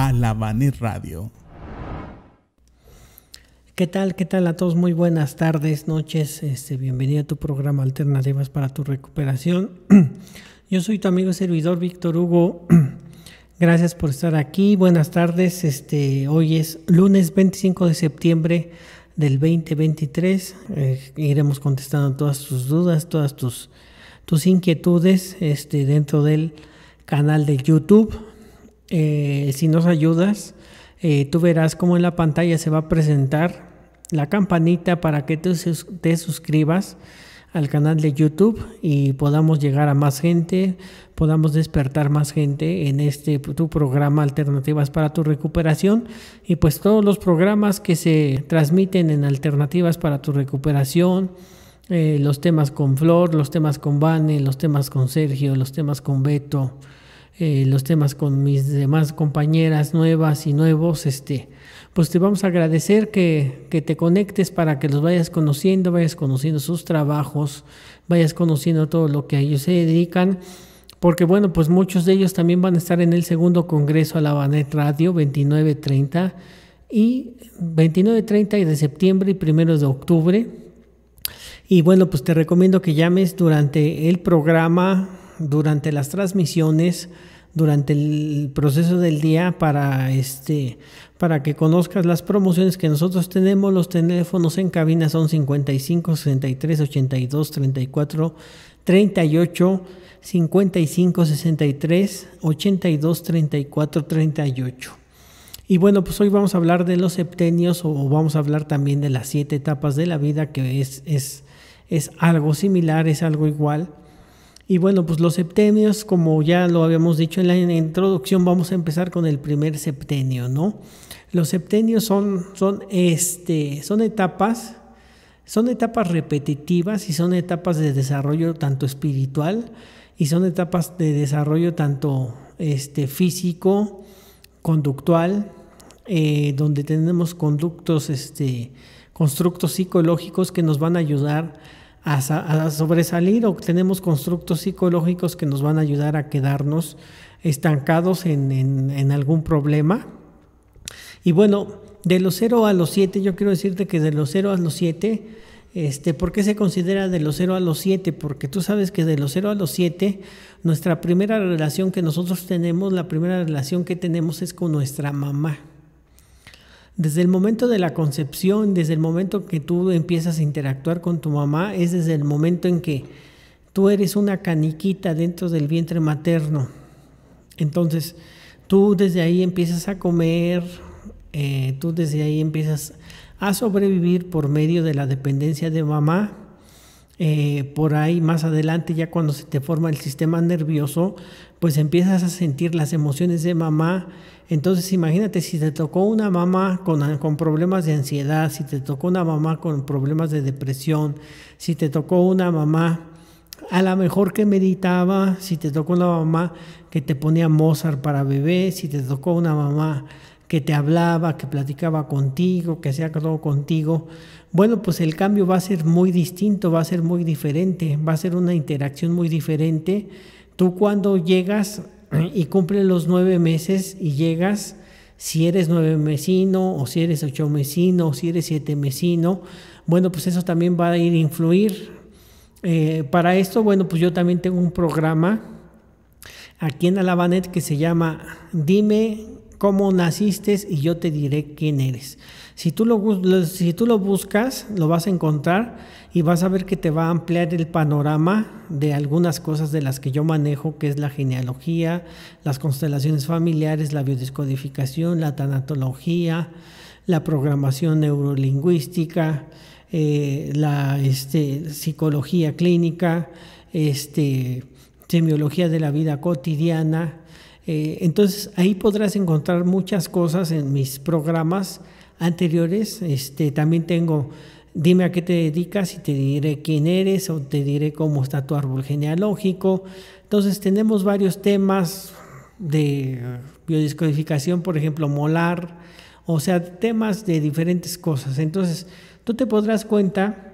Alabanet Radio. ¿Qué tal? ¿Qué tal a todos? Muy buenas tardes, noches. Bienvenido a tu programa Alternativas para tu Recuperación. Yo soy tu amigo y servidor Víctor Hugo. Gracias por estar aquí. Buenas tardes. Hoy es lunes 25 de septiembre del 2023. Iremos contestando todas tus dudas, todas tus inquietudes dentro del canal de YouTube. Si nos ayudas, tú verás cómo en la pantalla se va a presentar la campanita para que te suscribas al canal de YouTube y podamos llegar a más gente, podamos despertar más gente en tu programa Alternativas para tu Recuperación, y pues todos los programas que se transmiten en Alternativas para tu Recuperación, los temas con Flor, los temas con Vane, los temas con Sergio, los temas con Beto, los temas con mis demás compañeras nuevas y nuevos, pues te vamos a agradecer que te conectes para que los vayas conociendo sus trabajos, vayas conociendo todo lo que a ellos se dedican, porque bueno, pues muchos de ellos también van a estar en el segundo congreso Alabanet Radio 29-30 y de septiembre y 1 de octubre. Y bueno, pues te recomiendo que llames durante el programa, durante las transmisiones, durante el proceso del día para que conozcas las promociones que nosotros tenemos. Los teléfonos en cabina son 55 63 82 34 38, 55 63 82 34 38. Y bueno, pues hoy vamos a hablar de los septenios, o vamos a hablar también de las 7 etapas de la vida, que es algo similar, es algo igual. Y bueno, pues los septenios, como ya lo habíamos dicho en la introducción, vamos a empezar con el primer septenio, ¿no? Los septenios son etapas repetitivas, y son etapas de desarrollo tanto espiritual, y son etapas de desarrollo tanto físico, conductual, donde tenemos constructos psicológicos que nos van a ayudar a sobresalir, o tenemos constructos psicológicos que nos van a ayudar a quedarnos estancados en algún problema. Y bueno, de los 0 a los 7, yo quiero decirte que de los 0 a los 7, ¿por qué se considera de los 0 a los 7? Porque tú sabes que de los 0 a los 7, nuestra primera relación que nosotros tenemos, la primera relación que tenemos es con nuestra mamá. Desde el momento de la concepción, desde el momento que tú empiezas a interactuar con tu mamá, es desde el momento en que tú eres una caniquita dentro del vientre materno. Entonces, tú desde ahí empiezas a comer, tú desde ahí empiezas a sobrevivir por medio de la dependencia de mamá. Por ahí más adelante, ya cuando se te forma el sistema nervioso, pues empiezas a sentir las emociones de mamá. Entonces imagínate, si te tocó una mamá con problemas de ansiedad, si te tocó una mamá con problemas de depresión, si te tocó una mamá a lo mejor que meditaba, si te tocó una mamá que te ponía Mozart para bebé, si te tocó una mamá que te hablaba, que platicaba contigo, que hacía todo contigo, bueno, pues el cambio va a ser muy distinto, va a ser muy diferente, va a ser una interacción muy diferente. Tú cuando llegas y cumples los 9 meses y llegas, si eres 9 mesino, o si eres 8 mesino, o si eres 7 mesino, bueno, pues eso también va a ir a influir. Para esto, bueno, pues yo también tengo un programa aquí en Alabanet que se llama Dime cómo naciste y yo te diré quién eres. Si tú lo buscas, lo vas a encontrar y vas a ver que te va a ampliar el panorama de algunas cosas de las que yo manejo, que es la genealogía, las constelaciones familiares, la biodescodificación, la tanatología, la programación neurolingüística, la psicología clínica, semiología de la vida cotidiana. Entonces ahí podrás encontrar muchas cosas en mis programas anteriores. También tengo Dime a qué te dedicas y te diré quién eres, o te diré cómo está tu árbol genealógico. Entonces tenemos varios temas de biodescodificación, por ejemplo, molar, o sea, temas de diferentes cosas. Entonces tú te podrás cuenta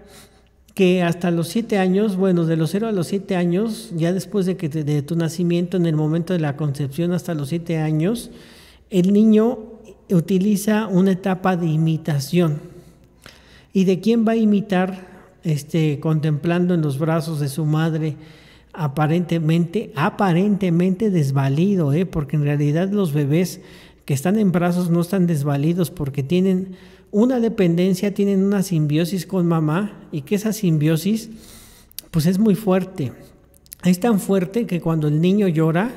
que hasta los 7 años, bueno, de los 0 a los 7 años, ya después de tu nacimiento, en el momento de la concepción hasta los 7 años, el niño utiliza una etapa de imitación. ¿Y de quién va a imitar? Contemplando en los brazos de su madre, aparentemente desvalido, porque en realidad los bebés que están en brazos no están desvalidos porque tienen una dependencia, tienen una simbiosis con mamá, y que esa simbiosis pues es muy fuerte. Es tan fuerte que cuando el niño llora,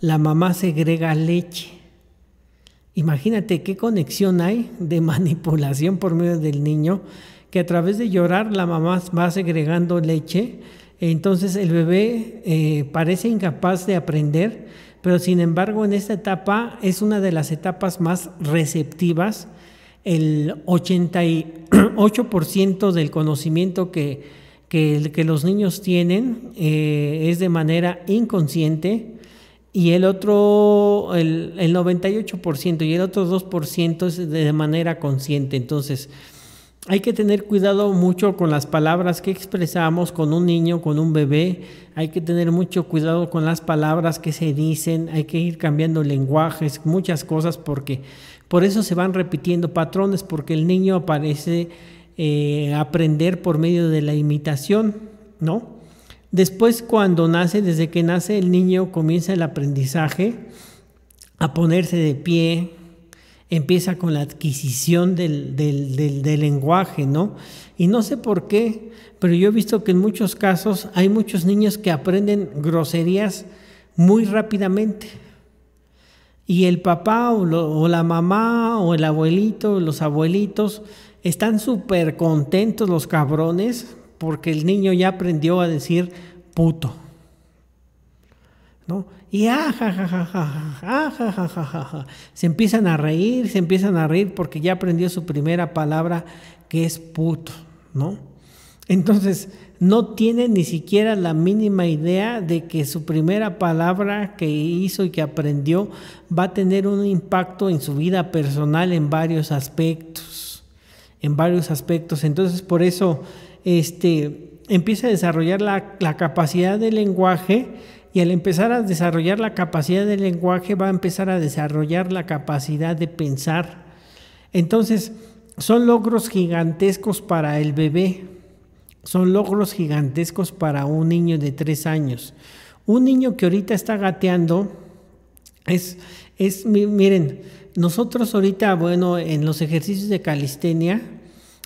la mamá segrega leche. Imagínate qué conexión hay de manipulación por medio del niño, que a través de llorar la mamá va segregando leche. Entonces el bebé parece incapaz de aprender, pero sin embargo en esta etapa es una de las etapas más receptivas. El 88% del conocimiento que los niños tienen es de manera inconsciente, y el 98% y el otro 2% es de manera consciente. Entonces hay que tener cuidado mucho con las palabras que expresamos con un niño, con un bebé. Hay que tener mucho cuidado con las palabras que se dicen. Hay que ir cambiando lenguajes, muchas cosas, porque por eso se van repitiendo patrones, porque el niño parece aprender por medio de la imitación, ¿no? Después, cuando nace, desde que nace el niño, comienza el aprendizaje a ponerse de pie. Empieza con la adquisición del lenguaje, ¿no? Y no sé por qué, pero yo he visto que en muchos casos hay muchos niños que aprenden groserías muy rápidamente. Y el papá o la mamá o el abuelito, los abuelitos, están súper contentos, los cabrones, porque el niño ya aprendió a decir puto, ¿no? Y se empiezan a reír porque ya aprendió su primera palabra, que es puto, ¿no? Entonces no tiene ni siquiera la mínima idea de que su primera palabra que hizo y que aprendió va a tener un impacto en su vida personal en varios aspectos. Entonces por eso empieza a desarrollar la capacidad del lenguaje, y al empezar a desarrollar la capacidad del lenguaje va a empezar a desarrollar la capacidad de pensar. Entonces son logros gigantescos para el bebé, son logros gigantescos para un niño de 3 años. Un niño que ahorita está gateando miren, nosotros ahorita, en los ejercicios de calistenia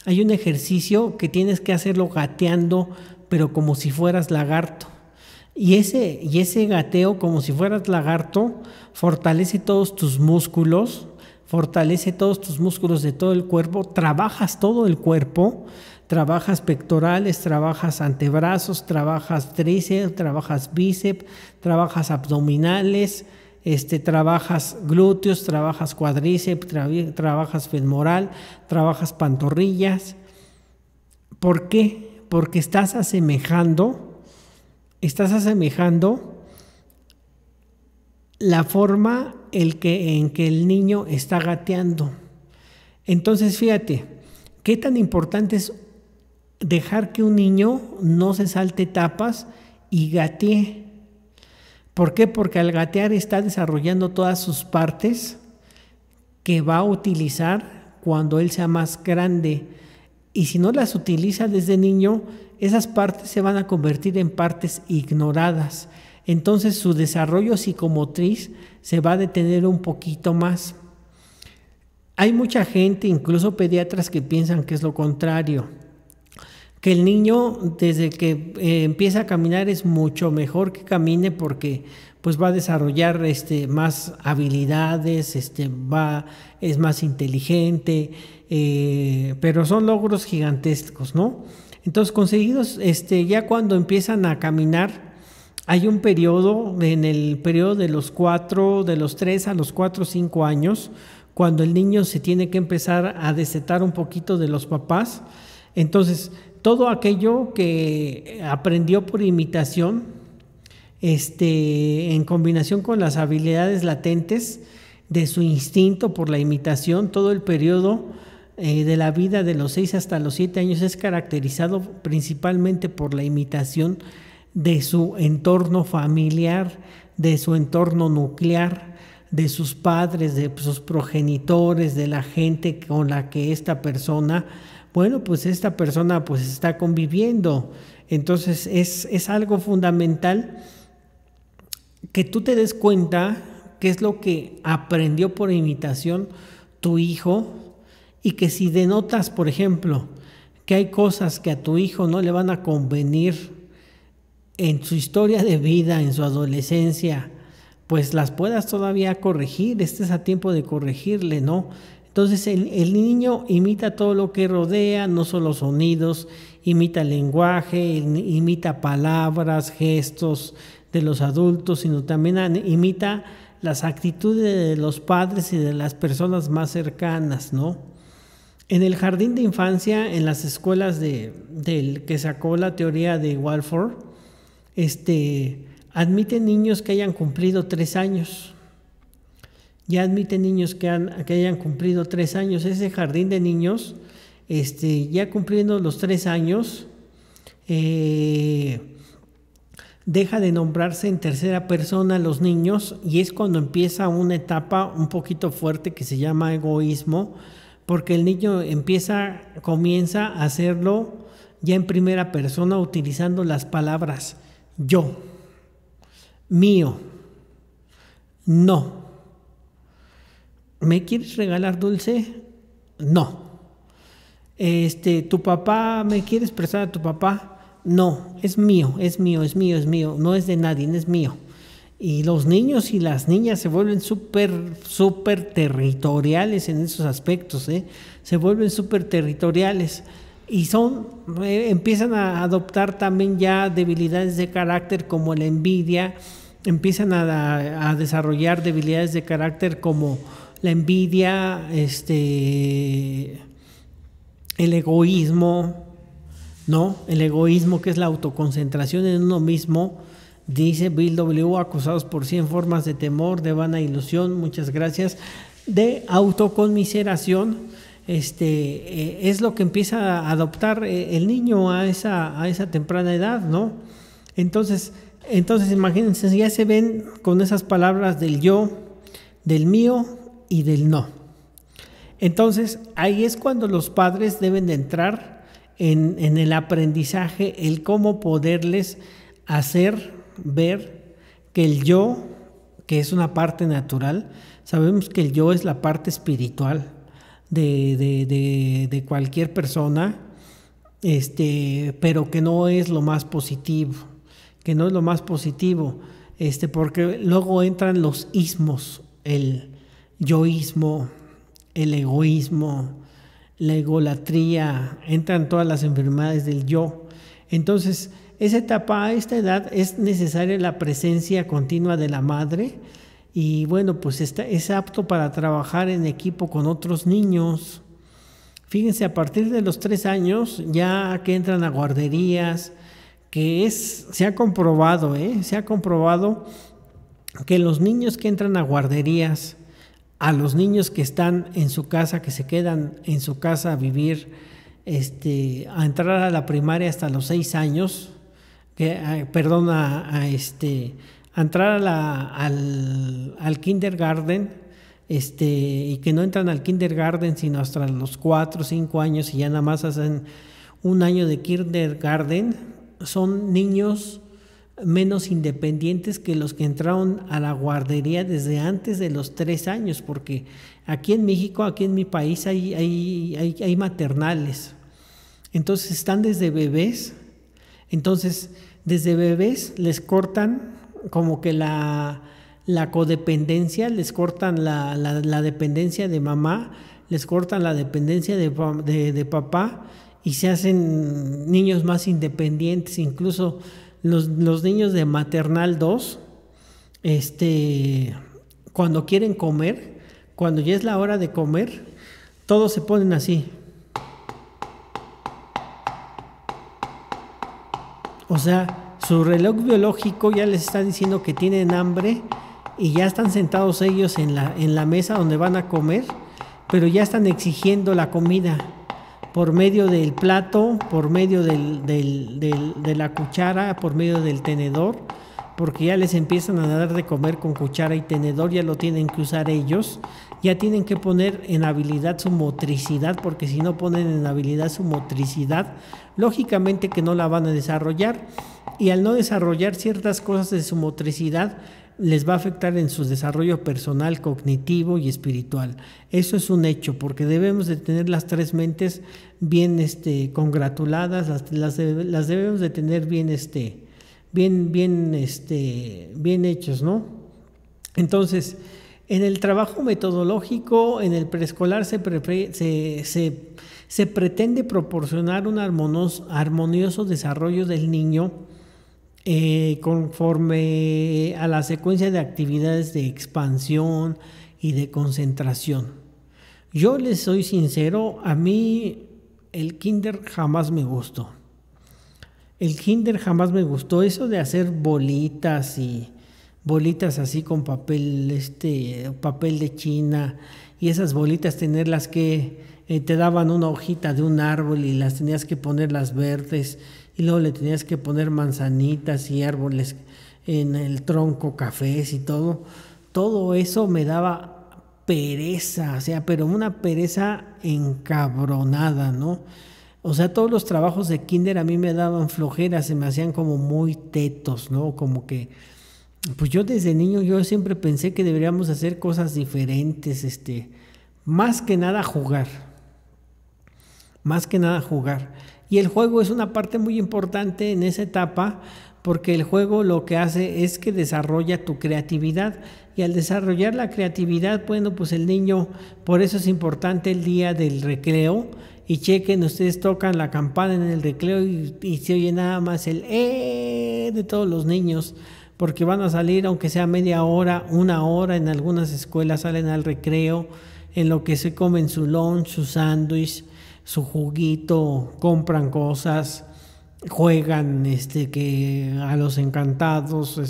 hay un ejercicio que tienes que hacerlo gateando, pero como si fueras lagarto. Y ese gateo como si fueras lagarto fortalece todos tus músculos, de todo el cuerpo, trabajas todo el cuerpo, trabajas pectorales, trabajas antebrazos, trabajas tríceps, trabajas bíceps, trabajas abdominales, trabajas glúteos, trabajas cuádriceps, trabajas femoral, trabajas pantorrillas. ¿Por qué? Porque estás asemejando la forma en que el niño está gateando. Entonces, fíjate, qué tan importante es dejar que un niño no se salte etapas y gatee. ¿Por qué? Porque al gatear está desarrollando todas sus partes que va a utilizar cuando él sea más grande. Y si no las utiliza desde niño, esas partes se van a convertir en partes ignoradas. Entonces su desarrollo psicomotriz se va a detener un poquito más. Hay mucha gente, incluso pediatras, que piensan que es lo contrario, que el niño desde que empieza a caminar es mucho mejor que camine, porque pues va a desarrollar más habilidades, es más inteligente, pero son logros gigantescos, ¿no? Entonces, conseguidos, ya cuando empiezan a caminar, hay un periodo, en el periodo de los 3 a los 4 o 5 años, cuando el niño se tiene que empezar a destetar un poquito de los papás. Entonces, todo aquello que aprendió por imitación, en combinación con las habilidades latentes de su instinto por la imitación, todo el periodo de la vida de los 6 hasta los 7 años es caracterizado principalmente por la imitación de su entorno familiar, de su entorno nuclear. de sus padres, de sus progenitores, de la gente con la que esta persona, bueno, pues esta persona pues está conviviendo. Entonces es algo fundamental que tú te des cuenta qué es lo que aprendió por imitación tu hijo, y que si denotas, por ejemplo, que hay cosas que a tu hijo no le van a convenir en su historia de vida, en su adolescencia, pues las puedas todavía corregir, estés a tiempo de corregirle, ¿no? Entonces el niño imita todo lo que rodea, no solo sonidos, imita lenguaje, imita palabras, gestos de los adultos, sino también imita las actitudes de los padres y de las personas más cercanas, ¿no? En el jardín de infancia, en las escuelas del que sacó la teoría de Walford, admiten niños que hayan cumplido 3 años. Ya admiten niños que hayan cumplido 3 años. Ese jardín de niños, ya cumpliendo los 3 años, deja de nombrarse en tercera persona a los niños, y es cuando empieza una etapa un poquito fuerte que se llama egoísmo, porque el niño comienza a hacerlo ya en primera persona, utilizando las palabras yo, mío, no. ¿Me quieres regalar dulce? No. ¿Tu papá, me quieres prestar a tu papá? No, es mío, es mío, es mío, es mío, no es de nadie, es mío. Y los niños y las niñas se vuelven súper territoriales en esos aspectos, se vuelven súper territoriales y empiezan a adoptar también ya debilidades de carácter como la envidia, empiezan a desarrollar debilidades de carácter como la envidia, el egoísmo, ¿no? El egoísmo, que es la autoconcentración en uno mismo. Dice Bill W., acusados por 100 formas de temor, de vana ilusión, muchas gracias, de autoconmiseración, es lo que empieza a adoptar el niño a esa temprana edad, ¿no? Entonces imagínense, ya se ven con esas palabras del yo, del mío y del no. Entonces ahí es cuando los padres deben de entrar en el aprendizaje, el cómo poderles hacer ver que el yo, que es una parte natural, sabemos que el yo es la parte espiritual de cualquier persona, pero que no es lo más positivo, porque luego entran los ismos, el yoísmo, el egoísmo, la egolatría, entran todas las enfermedades del yo. Entonces, esa etapa, a esta edad, es necesaria la presencia continua de la madre, y bueno, pues es apto para trabajar en equipo con otros niños. Fíjense, a partir de los 3 años, ya que entran a guarderías, se ha comprobado que los niños que entran a guarderías, a los niños que están en su casa, que se quedan en su casa a vivir, a entrar a la primaria hasta los 6 años, a entrar al kindergarten, y que no entran al kindergarten sino hasta los 4 o 5 años, y ya nada más hacen 1 año de kindergarten, son niños menos independientes que los que entraron a la guardería desde antes de los 3 años, porque aquí en México, aquí en mi país, hay maternales. Entonces están desde bebés. Entonces, desde bebés les cortan como que la codependencia, les cortan la dependencia de mamá, les cortan la dependencia de papá, y se hacen niños más independientes. Incluso los niños de maternal 2, cuando quieren comer, cuando ya es la hora de comer, todos se ponen así. O sea, su reloj biológico ya les está diciendo que tienen hambre, y ya están sentados ellos en la mesa donde van a comer, pero ya están exigiendo la comida por medio del plato, por medio de la cuchara, por medio del tenedor, porque ya les empiezan a dar de comer con cuchara y tenedor, ya lo tienen que usar ellos, ya tienen que poner en habilidad su motricidad, porque si no ponen en habilidad su motricidad, lógicamente que no la van a desarrollar, y al no desarrollar ciertas cosas de su motricidad, les va a afectar en su desarrollo personal, cognitivo y espiritual. Eso es un hecho, porque debemos de tener las tres mentes bien congratuladas, las debemos de tener bien, bien hechos, ¿no? Entonces, en el trabajo metodológico, en el preescolar se pretende proporcionar un armonioso desarrollo del niño conforme a la secuencia de actividades de expansión y de concentración. Yo les soy sincero, a mí el kinder jamás me gustó. El kinder jamás me gustó, eso de hacer bolitas y bolitas así con papel, papel de China, y esas bolitas tenerlas que te daban una hojita de un árbol y las tenías que poner las verdes, y luego le tenías que poner manzanitas y árboles en el tronco, cafés y todo. Todo eso me daba pereza, o sea, pero una pereza encabronada, ¿no? O sea, todos los trabajos de kinder a mí me daban flojera, se me hacían como muy tetos, ¿no? Como que, pues yo desde niño yo siempre pensé que deberíamos hacer cosas diferentes, más que nada jugar. Más que nada jugar. Y el juego es una parte muy importante en esa etapa, porque el juego lo que hace es que desarrolla tu creatividad, y al desarrollar la creatividad, bueno, pues el niño, por eso es importante el día del recreo, y chequen, ustedes tocan la campana en el recreo y se oye nada más el de todos los niños, porque van a salir, aunque sea media hora, una hora, en algunas escuelas salen al recreo, en lo que se comen su lunch, su sándwich, su juguito, compran cosas, juegan que a los encantados,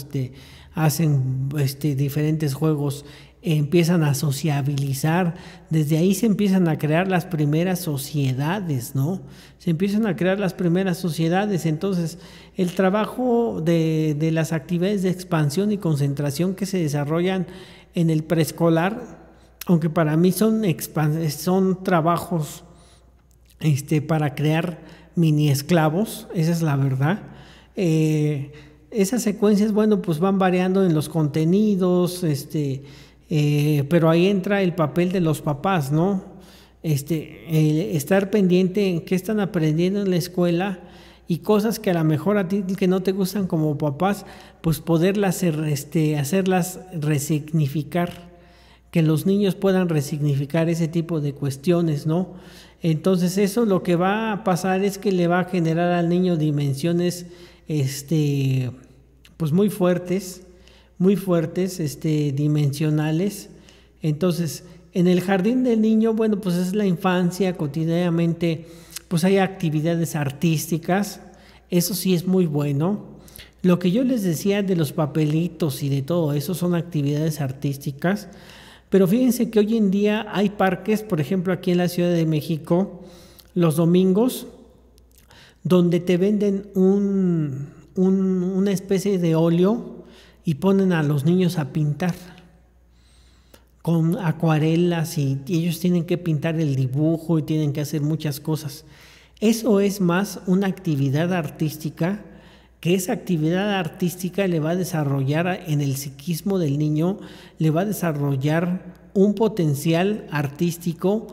hacen diferentes juegos, empiezan a sociabilizar, desde ahí se empiezan a crear las primeras sociedades, ¿no? Se empiezan a crear las primeras sociedades. Entonces, el trabajo de las actividades de expansión y concentración que se desarrollan en el preescolar, aunque para mí son trabajos para crear mini esclavos, esa es la verdad. Esas secuencias, bueno, pues van variando en los contenidos, pero ahí entra el papel de los papás, ¿no? Estar pendiente en qué están aprendiendo en la escuela, y cosas que a lo mejor a ti que no te gustan como papás, pues poderlas hacerlas resignificar, que los niños puedan resignificar ese tipo de cuestiones, ¿no? Entonces eso lo que va a pasar es que le va a generar al niño dimensiones pues muy fuertes, dimensionales. Entonces, en el jardín del niño, bueno, pues es la infancia, cotidianamente pues hay actividades artísticas, eso sí es muy bueno. Lo que yo les decía de los papelitos y de todo eso son actividades artísticas. Pero fíjense que hoy en día hay parques, por ejemplo aquí en la Ciudad de México, los domingos, donde te venden una especie de óleo y ponen a los niños a pintar con acuarelas, y ellos tienen que pintar el dibujo y tienen que hacer muchas cosas. Eso es más una actividad artística, que esa actividad artística le va a desarrollar en el psiquismo del niño, le va a desarrollar un potencial artístico,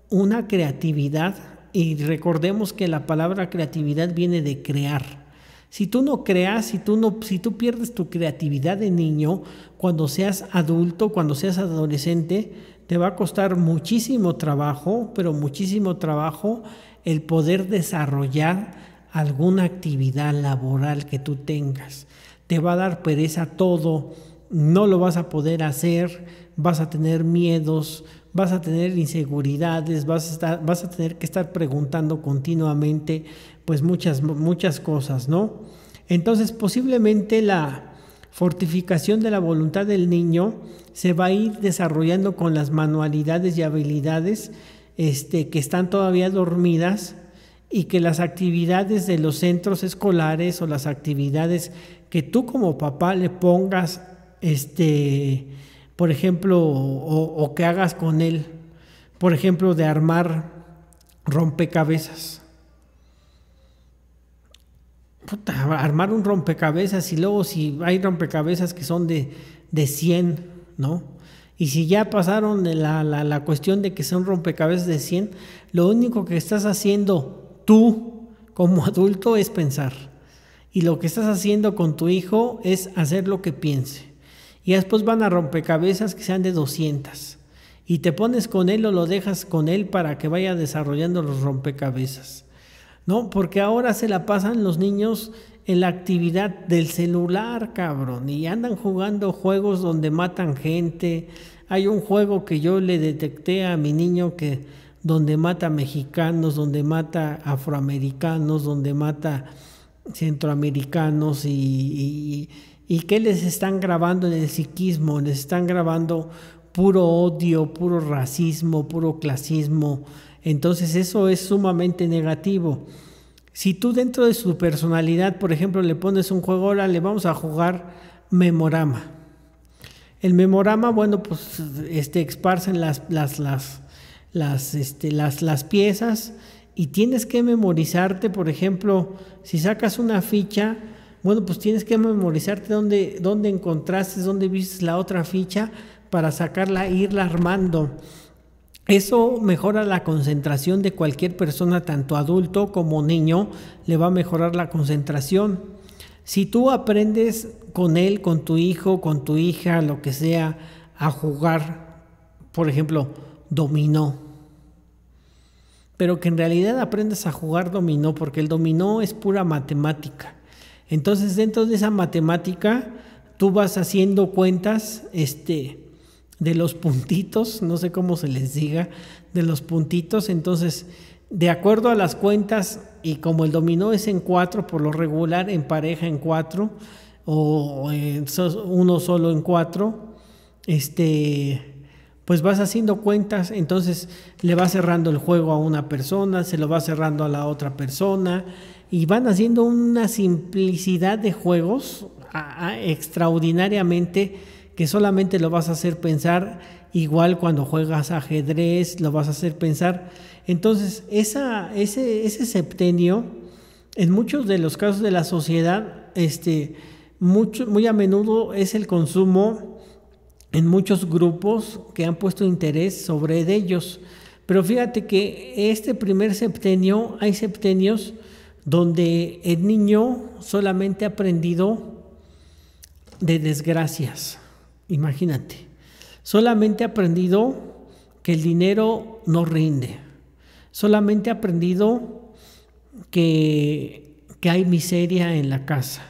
una creatividad, y recordemos que la palabra creatividad viene de crear. Si tú no creas, si tú pierdes tu creatividad de niño, cuando seas adulto, cuando seas adolescente, te va a costar muchísimo trabajo, pero muchísimo trabajo, el poder desarrollar alguna actividad laboral que tú tengas. Te va a dar pereza todo, no lo vas a poder hacer, vas a tener miedos, vas a tener inseguridades, vas a tener que estar preguntando continuamente pues muchas cosas, ¿no? Entonces posiblemente la fortificación de la voluntad del niño se va a ir desarrollando con las manualidades y habilidades que están todavía dormidas, y que las actividades de los centros escolares o las actividades que tú como papá le pongas, por ejemplo, o que hagas con él, por ejemplo, de armar rompecabezas. Puta, armar un rompecabezas y luego si hay rompecabezas que son de 100, ¿no? Y si ya pasaron la cuestión de que son rompecabezas de 100, lo único que estás haciendo tú como adulto es pensar. Y lo que estás haciendo con tu hijo es hacer lo que piense. Y después van a rompecabezas que sean de 200. Y te pones con él o lo dejas con él para que vaya desarrollando los rompecabezas. ¿No? Porque ahora se la pasan los niños en la actividad del celular, cabrón, y andan jugando juegos donde matan gente. Hay un juego que yo le detecté a mi niño que donde mata mexicanos, donde mata afroamericanos, donde mata centroamericanos y que les están grabando en el psiquismo, les están grabando puro odio, puro racismo, puro clasismo. Entonces eso es sumamente negativo. Si tú dentro de su personalidad, por ejemplo, le pones un juego, ahora le vamos a jugar memorama. El memorama, bueno, pues esparcen las piezas y tienes que memorizarte, por ejemplo, si sacas una ficha, bueno, pues tienes que memorizarte dónde encontraste, dónde viste la otra ficha para sacarla e irla armando. Eso mejora la concentración de cualquier persona, tanto adulto como niño, le va a mejorar la concentración. Si tú aprendes con él, con tu hijo, con tu hija, lo que sea, a jugar, por ejemplo, dominó, pero que en realidad aprendas a jugar dominó, porque el dominó es pura matemática. Entonces, dentro de esa matemática, tú vas haciendo cuentas, de los puntitos, no sé cómo se les diga, de los puntitos. Entonces, de acuerdo a las cuentas, y como el dominó es en 4, por lo regular en pareja en 4, o uno solo en 4, pues vas haciendo cuentas. Entonces le vas cerrando el juego a una persona, se lo vas cerrando a la otra persona, y van haciendo una simplicidad de juegos extraordinariamente, que solamente lo vas a hacer pensar. Igual cuando juegas ajedrez, lo vas a hacer pensar. Entonces, ese septenio, en muchos de los casos de la sociedad, muy a menudo es el consumo en muchos grupos que han puesto interés sobre ellos. Pero fíjate que este primer septenio, hay septenios donde el niño solamente ha aprendido de desgracias. Imagínate, solamente ha aprendido que el dinero no rinde, solamente ha aprendido que hay miseria en la casa,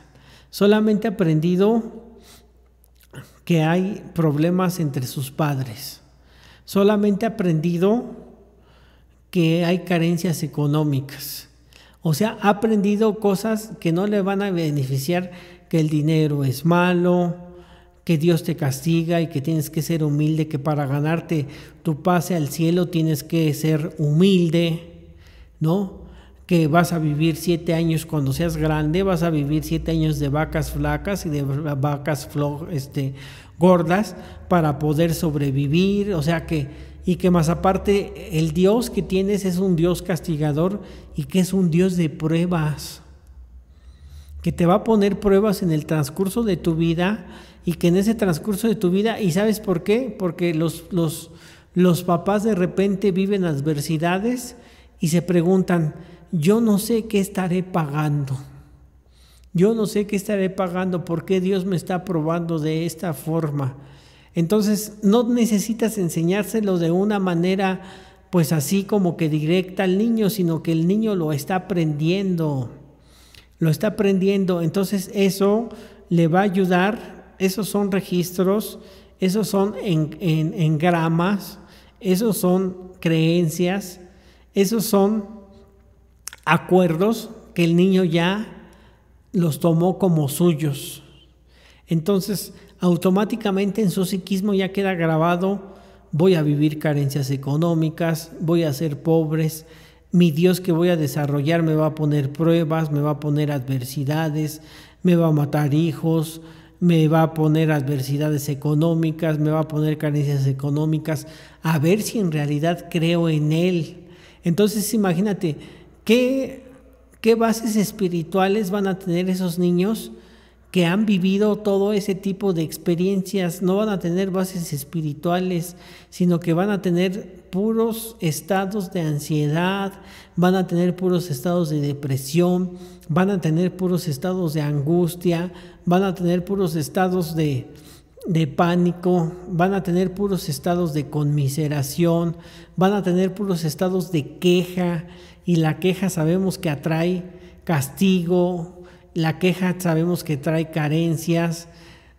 solamente ha aprendido que hay problemas entre sus padres, solamente ha aprendido que hay carencias económicas. O sea, ha aprendido cosas que no le van a beneficiar, que el dinero es malo, que Dios te castiga y que tienes que ser humilde, que para ganarte tu pase al cielo tienes que ser humilde, ¿no? Que vas a vivir 7 años cuando seas grande, vas a vivir 7 años de vacas flacas y de vacas gordas para poder sobrevivir. O sea y que más aparte el Dios que tienes es un Dios castigador y que es un Dios de pruebas, que te va a poner pruebas en el transcurso de tu vida. Y que en ese transcurso de tu vida, ¿y sabes por qué? Porque los papás de repente viven adversidades y se preguntan, yo no sé qué estaré pagando, yo no sé qué estaré pagando, ¿por qué Dios me está probando de esta forma? Entonces no necesitas enseñárselo de una manera pues así como que directa al niño, sino que el niño lo está aprendiendo, entonces eso le va a ayudar. Esos son registros, esos son en gramas, esos son creencias, esos son acuerdos que el niño ya los tomó como suyos. Entonces, automáticamente en su psiquismo ya queda grabado, voy a vivir carencias económicas, voy a ser pobres, mi Dios que voy a desarrollar me va a poner pruebas, me va a poner adversidades, me va a matar hijos, me va a poner adversidades económicas, me va a poner carencias económicas, a ver si en realidad creo en él. Entonces imagínate, ¿qué bases espirituales van a tener esos niños que han vivido todo ese tipo de experiencias? No van a tener bases espirituales, sino que van a tener puros estados de ansiedad, van a tener puros estados de depresión, van a tener puros estados de angustia, van a tener puros estados de pánico, van a tener puros estados de conmiseración, van a tener puros estados de queja, y la queja sabemos que atrae castigo, la queja sabemos que trae carencias,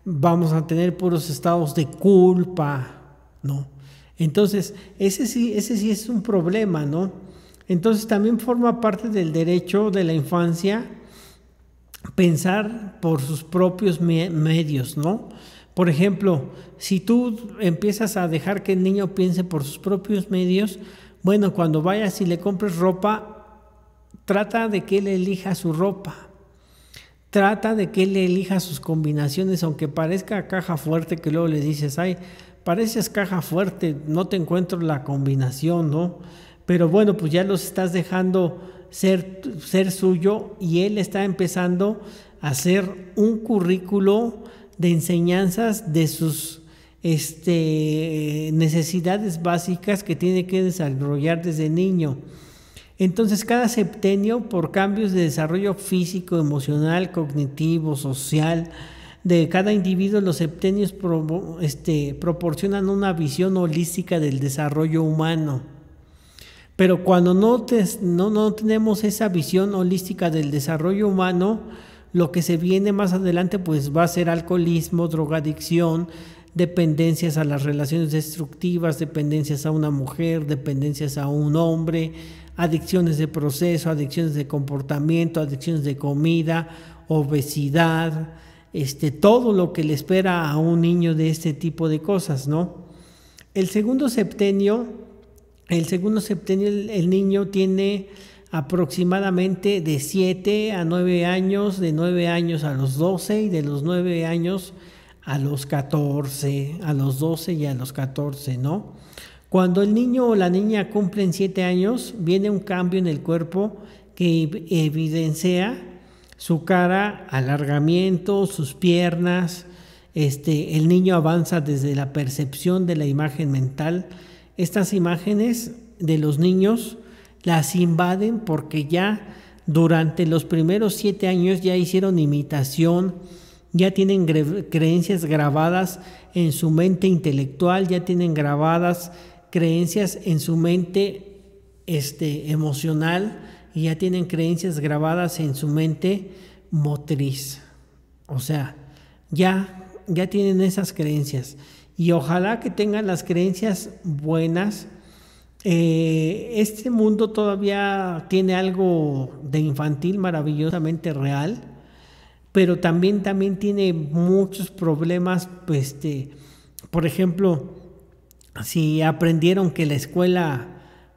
vamos a tener puros estados de culpa, ¿no? Entonces, ese sí es un problema, ¿no? Entonces también forma parte del derecho de la infancia pensar por sus propios medios, ¿no? Por ejemplo, si tú empiezas a dejar que el niño piense por sus propios medios, bueno, cuando vayas y le compres ropa, trata de que él elija su ropa. Trata de que él elija sus combinaciones, aunque parezca caja fuerte, que luego le dices, ay, pareces caja fuerte, no te encuentro la combinación, ¿no? Pero bueno, pues ya los estás dejando ser suyo, y él está empezando a hacer un currículo de enseñanzas de sus necesidades básicas que tiene que desarrollar desde niño. Entonces, cada septenio, por cambios de desarrollo físico, emocional, cognitivo, social, de cada individuo, los septenios proporcionan una visión holística del desarrollo humano. Pero cuando no tenemos esa visión holística del desarrollo humano, lo que se viene más adelante pues va a ser alcoholismo, drogadicción, dependencias a las relaciones destructivas, dependencias a una mujer, dependencias a un hombre, adicciones de proceso, adicciones de comportamiento, adicciones de comida, obesidad, todo lo que le espera a un niño de este tipo de cosas, ¿no? El segundo septenio, el niño tiene aproximadamente de 7 a 9 años, de 9 años a los 12 y de los 9 años a los 14, a los 12 y a los 14, ¿no? Cuando el niño o la niña cumplen 7 años, viene un cambio en el cuerpo que evidencia su cara, alargamiento, sus piernas. El niño avanza desde la percepción de la imagen mental. Estas imágenes de los niños las invaden porque ya durante los primeros 7 años ya hicieron imitación, ya tienen creencias grabadas en su mente intelectual, ya tienen grabadas creencias en su mente emocional, y ya tienen creencias grabadas en su mente motriz. O sea, ya tienen esas creencias, y ojalá que tengan las creencias buenas. Este mundo todavía tiene algo de infantil maravillosamente real, pero también tiene muchos problemas. Por ejemplo, si aprendieron que la escuela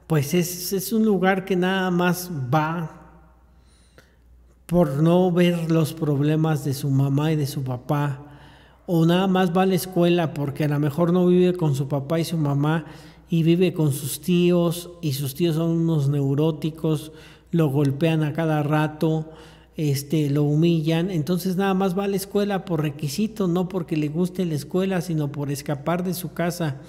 pues es un lugar que nada más va por no ver los problemas de su mamá y de su papá, o nada más va a la escuela porque a lo mejor no vive con su papá y su mamá y vive con sus tíos, y sus tíos son unos neuróticos, lo golpean a cada rato, lo humillan, entonces nada más va a la escuela por requisito, no porque le guste la escuela, sino por escapar de su casa.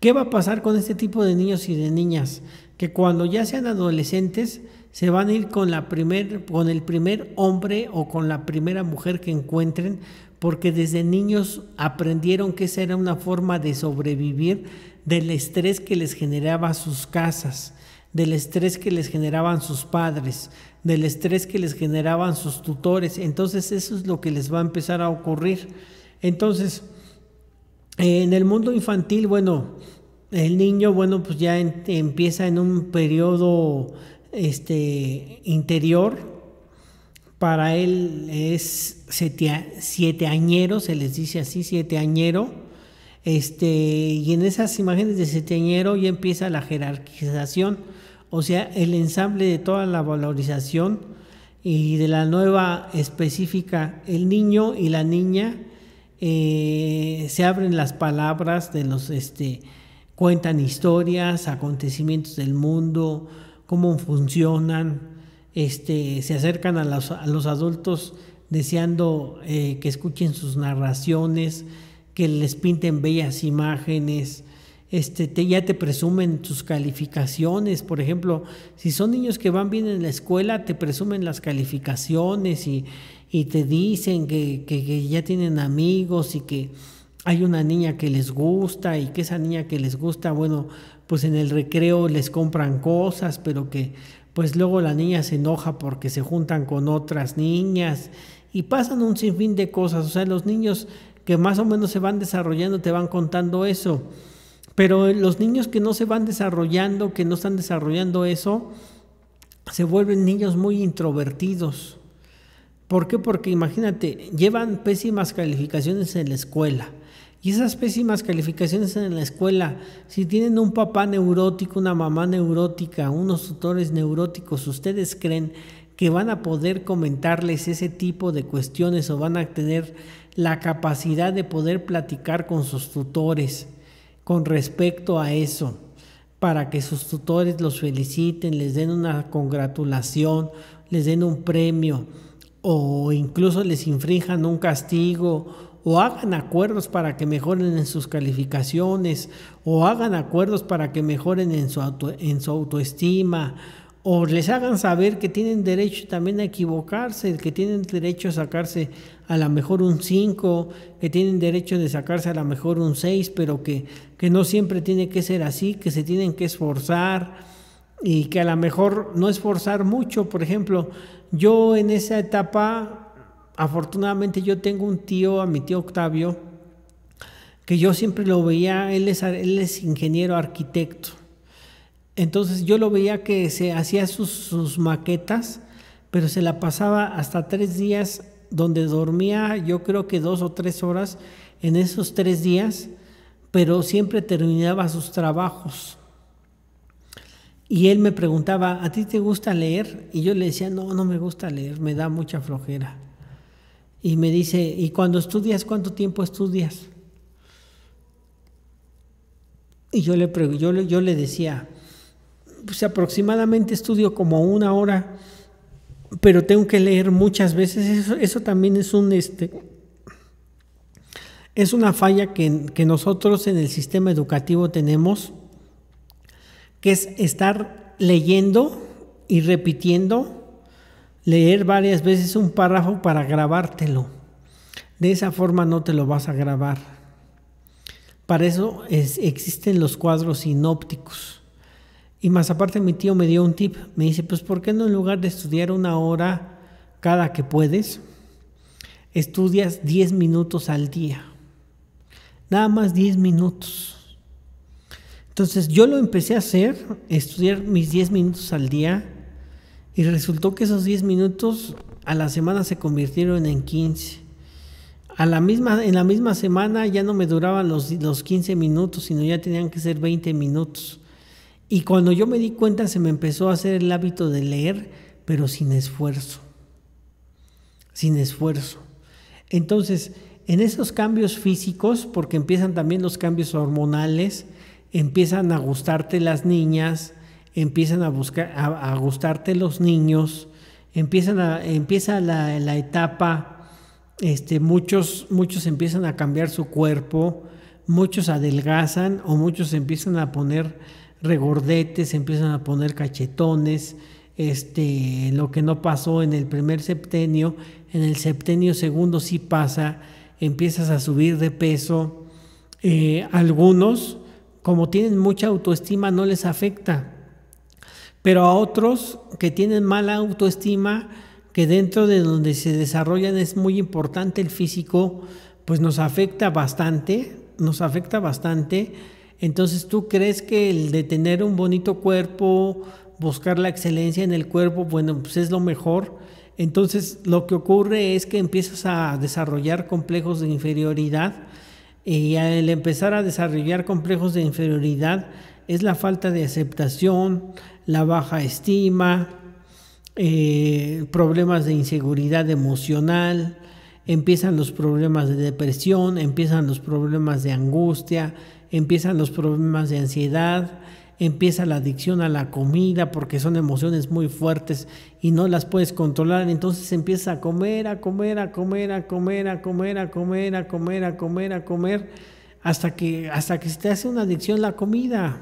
¿Qué va a pasar con este tipo de niños y de niñas? Que cuando ya sean adolescentes se van a ir con el primer hombre o con la primera mujer que encuentren, porque desde niños aprendieron que esa era una forma de sobrevivir del estrés que les generaba sus casas, del estrés que les generaban sus padres, del estrés que les generaban sus tutores. Entonces eso es lo que les va a empezar a ocurrir. Entonces, en el mundo infantil, bueno, el niño, pues ya empieza en un periodo interior. Para él es sieteañero, se les dice así, sieteañero. Y en esas imágenes de sieteañero ya empieza la jerarquización, o sea, el ensamble de toda la valorización y de la nueva específica, el niño y la niña se abren las palabras de los, cuentan historias, acontecimientos del mundo, cómo funcionan, se acercan a los adultos deseando que escuchen sus narraciones, que les pinten bellas imágenes, ya te presumen sus calificaciones. Por ejemplo, si son niños que van bien en la escuela, te presumen las calificaciones y te dicen que ya tienen amigos y que hay una niña que les gusta y que esa niña que les gusta, bueno, pues en el recreo les compran cosas, pero que pues luego la niña se enoja porque se juntan con otras niñas y pasan un sinfín de cosas. O sea, los niños que más o menos se van desarrollando te van contando eso, pero los niños que no se van desarrollando, que no están desarrollando eso, se vuelven niños muy introvertidos. ¿Por qué? Porque imagínate, llevan pésimas calificaciones en la escuela. Y esas pésimas calificaciones en la escuela, si tienen un papá neurótico, una mamá neurótica, unos tutores neuróticos, ¿ustedes creen que van a poder comentarles ese tipo de cuestiones o van a tener la capacidad de poder platicar con sus tutores con respecto a eso, para que sus tutores los feliciten, les den una congratulación, les den un premio o incluso les infrinjan un castigo o hagan acuerdos para que mejoren en sus calificaciones o hagan acuerdos para que mejoren en su autoestima o les hagan saber que tienen derecho también a equivocarse, que tienen derecho a sacarse a lo mejor un 5, que tienen derecho de sacarse a lo mejor un 6, pero que no siempre tiene que ser así, que se tienen que esforzar y que a lo mejor no esforzar mucho. Por ejemplo, yo en esa etapa, afortunadamente yo tengo un tío, a mi tío Octavio, que yo siempre lo veía, él es ingeniero arquitecto. Entonces yo lo veía que se hacía sus maquetas, pero se la pasaba hasta 3 días donde dormía yo creo que 2 o 3 horas en esos 3 días, pero siempre terminaba sus trabajos. Y él me preguntaba, ¿a ti te gusta leer? Y yo le decía, no me gusta leer, me da mucha flojera. Y me dice, ¿y cuando estudias, cuánto tiempo estudias? Y yo le decía, pues aproximadamente estudio como 1 hora, pero tengo que leer muchas veces. Eso también es es una falla que nosotros en el sistema educativo tenemos, que es estar leyendo y repitiendo, leer varias veces un párrafo para grabártelo. De esa forma no te lo vas a grabar. Para eso existen los cuadros sinópticos. Y más aparte mi tío me dio un tip, me dice, pues ¿por qué no en lugar de estudiar 1 hora cada que puedes, estudias 10 minutos al día? Nada más 10 minutos. Entonces yo lo empecé a hacer, estudiar mis 10 minutos al día, y resultó que esos 10 minutos a la semana se convirtieron en 15. En la misma semana ya no me duraban los 15 minutos, sino ya tenían que ser 20 minutos. Y cuando yo me di cuenta se me empezó a hacer el hábito de leer, pero sin esfuerzo. Sin esfuerzo. Entonces, en esos cambios físicos, porque empiezan también los cambios hormonales, empiezan a gustarte las niñas, empiezan a gustarte los niños, empieza la etapa, muchos empiezan a cambiar su cuerpo, muchos adelgazan o muchos empiezan a poner regordetes, empiezan a poner cachetones, lo que no pasó en el primer septenio, en el septenio segundo sí pasa, empiezas a subir de peso. Algunos, como tienen mucha autoestima, no les afecta, pero a otros que tienen mala autoestima, que dentro de donde se desarrollan es muy importante el físico, pues nos afecta bastante. Entonces, ¿tú crees que el de tener un bonito cuerpo, buscar la excelencia en el cuerpo, bueno, pues es lo mejor? Entonces, lo que ocurre es que empiezas a desarrollar complejos de inferioridad, y al empezar a desarrollar complejos de inferioridad es la falta de aceptación, la baja estima, problemas de inseguridad emocional, empiezan los problemas de depresión, empiezan los problemas de angustia, empiezan los problemas de ansiedad, empieza la adicción a la comida porque son emociones muy fuertes y no las puedes controlar, entonces empieza a comer, a comer, a comer, a comer, a comer, a comer, a comer, a comer, a comer, hasta que se te hace una adicción la comida.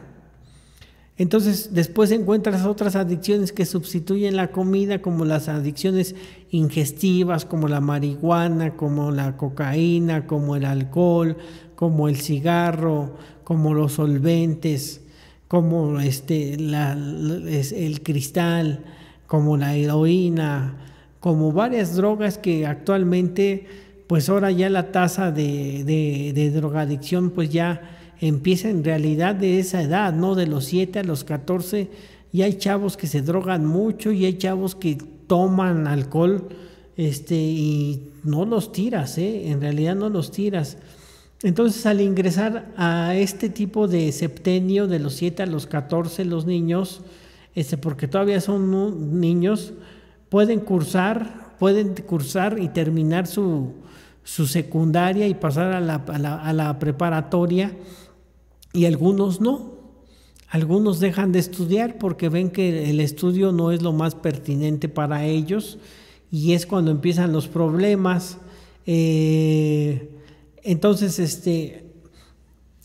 Entonces después encuentras otras adicciones que sustituyen la comida, como las adicciones ingestivas, como la marihuana, como la cocaína, como el alcohol, como el cigarro, como los solventes, como el cristal, como la heroína, como varias drogas que actualmente, pues ahora ya la tasa de drogadicción pues ya empieza en realidad de esa edad, ¿no? De los 7 a los 14, y hay chavos que se drogan mucho y hay chavos que toman alcohol, y no los tiras, en realidad no los tiras. Entonces, al ingresar a este tipo de septenio de los 7 a los 14, los niños, porque todavía son niños, pueden cursar y terminar su secundaria y pasar a la preparatoria, y algunos no. Algunos dejan de estudiar porque ven que el estudio no es lo más pertinente para ellos, y es cuando empiezan los problemas. Entonces,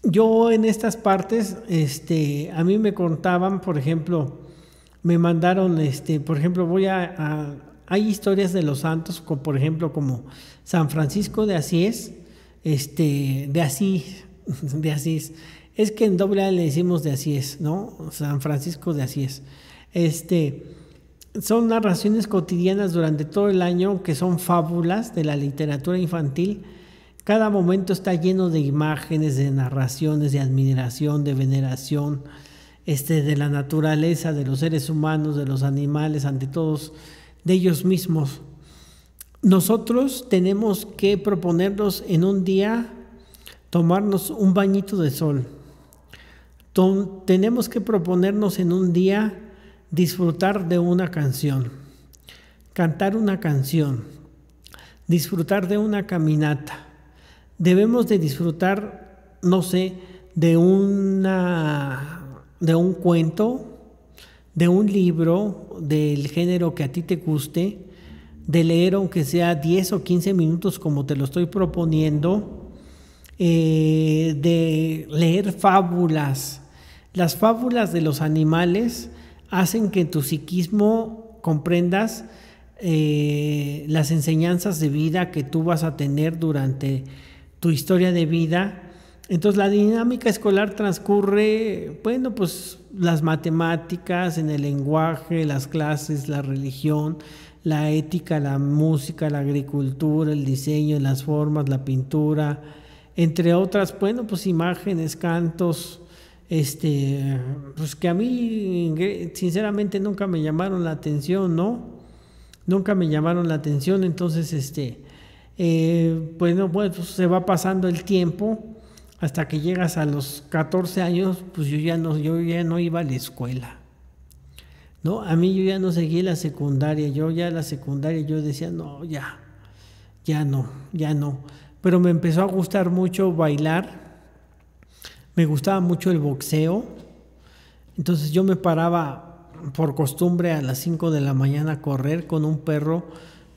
yo en estas partes, a mí me contaban, por ejemplo, me mandaron, por ejemplo, hay historias de los santos, como, por ejemplo, como San Francisco de Asís, de Asís, es que en doble A le decimos de Asís, ¿no? San Francisco de Asís. Son narraciones cotidianas durante todo el año, que son fábulas de la literatura infantil. Cada momento está lleno de imágenes, de narraciones, de admiración, de veneración, de la naturaleza, de los seres humanos, de los animales, ante todos, de ellos mismos. Nosotros tenemos que proponernos en un día tomarnos un bañito de sol. Tenemos que proponernos en un día disfrutar de una canción, cantar una canción, disfrutar de una caminata. Debemos de disfrutar, no sé, de un cuento, de un libro del género que a ti te guste, de leer aunque sea 10 o 15 minutos como te lo estoy proponiendo, de leer fábulas. Las fábulas de los animales hacen que tu psiquismo comprendas las enseñanzas de vida que tú vas a tener durante tu historia de vida. Entonces la dinámica escolar transcurre, bueno, pues las matemáticas, en el lenguaje, las clases, la religión, la ética, la música, la agricultura, el diseño, las formas, la pintura, entre otras, bueno, pues imágenes, cantos, pues que a mí sinceramente nunca me llamaron la atención, ¿no? Nunca me llamaron la atención. Entonces, bueno, pues se va pasando el tiempo hasta que llegas a los 14 años, pues yo ya no iba a la escuela, ¿no? A mí yo ya no seguí la secundaria, yo decía, no, ya no. Pero me empezó a gustar mucho bailar, me gustaba mucho el boxeo. Entonces yo me paraba por costumbre a las 5 de la mañana a correr con un perro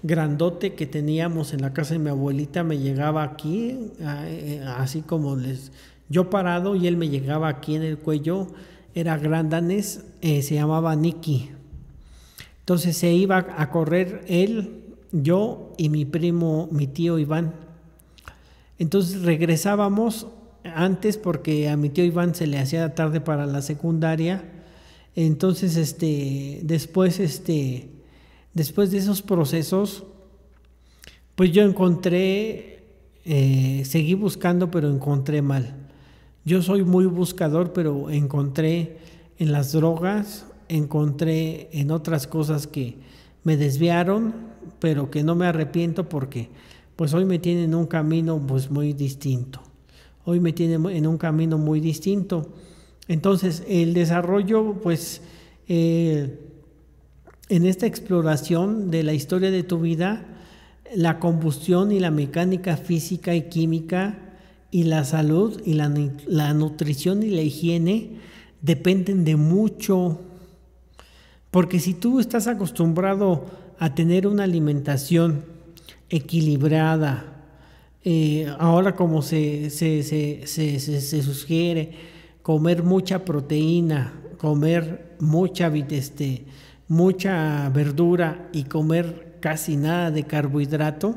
grandote que teníamos en la casa de mi abuelita. Me llegaba aquí, así como yo parado, y él me llegaba aquí en el cuello. Era gran danés, se llamaba Nicky. Entonces se iba a correr él, yo y mi primo, mi tío Iván. Entonces regresábamos antes porque a mi tío Iván se le hacía tarde para la secundaria. Entonces después de esos procesos, pues yo seguí buscando, pero encontré mal. Yo soy muy buscador, pero encontré en las drogas, encontré en otras cosas que me desviaron, pero que no me arrepiento, porque pues hoy me tiene en un camino pues muy distinto. Entonces el desarrollo pues en esta exploración de la historia de tu vida, la combustión y la mecánica física y química y la salud y la nutrición y la higiene dependen de mucho. Porque si tú estás acostumbrado a tener una alimentación equilibrada, ahora como se sugiere, comer mucha proteína, comer mucha verdura y comer casi nada de carbohidrato,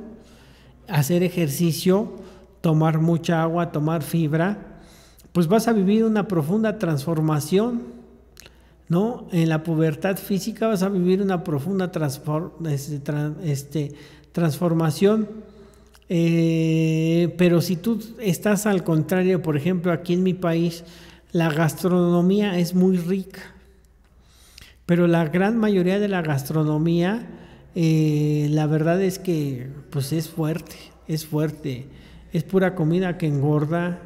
hacer ejercicio, tomar mucha agua, tomar fibra, pues vas a vivir una profunda transformación, ¿no? En la pubertad física vas a vivir una profunda transformación. Pero si tú estás al contrario, por ejemplo, aquí en mi país, la gastronomía es muy rica, pero la gran mayoría de la gastronomía, la verdad es que pues es fuerte, es pura comida que engorda,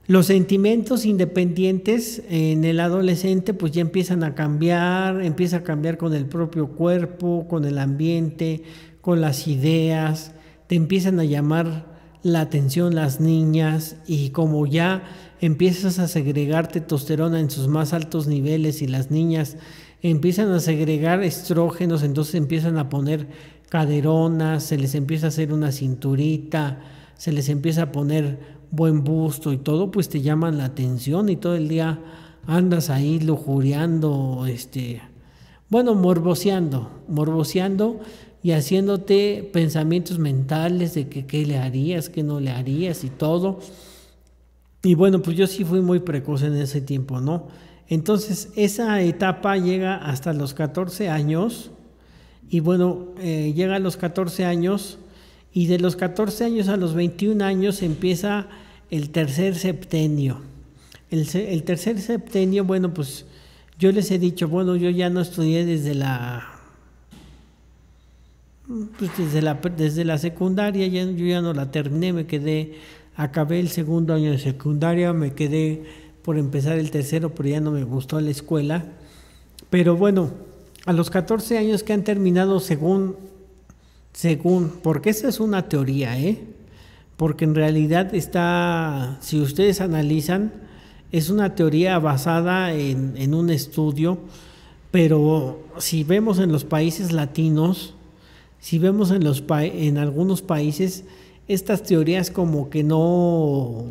Los sentimientos independientes en el adolescente pues ya empieza a cambiar con el propio cuerpo, con el ambiente, con las ideas, te empiezan a llamar la atención las niñas y como ya empiezas a segregar testosterona en sus más altos niveles y las niñas empiezan a segregar estrógenos, entonces empiezan a poner caderonas, se les empieza a hacer una cinturita, se les empieza a poner buen busto y todo, pues te llaman la atención y todo el día andas ahí lujuriando, morboseando y haciéndote pensamientos mentales de que qué le harías, qué no le harías y todo. Y bueno, pues yo sí fui muy precoz en ese tiempo, ¿no? Entonces esa etapa llega hasta los 14 años y bueno, llega a los 14 años y de los 14 años a los 21 años empieza el tercer septenio. El tercer septenio, bueno, pues yo les he dicho, bueno, yo ya no estudié desde la secundaria, yo ya no la terminé, acabé el segundo año de secundaria, me quedé por empezar el tercero, pero ya no me gustó la escuela. Pero bueno, a los 14 años que han terminado según, porque esa es una teoría, porque en realidad si ustedes analizan, es una teoría basada en un estudio, pero si vemos en los países latinos, si vemos en algunos países, estas teorías como que no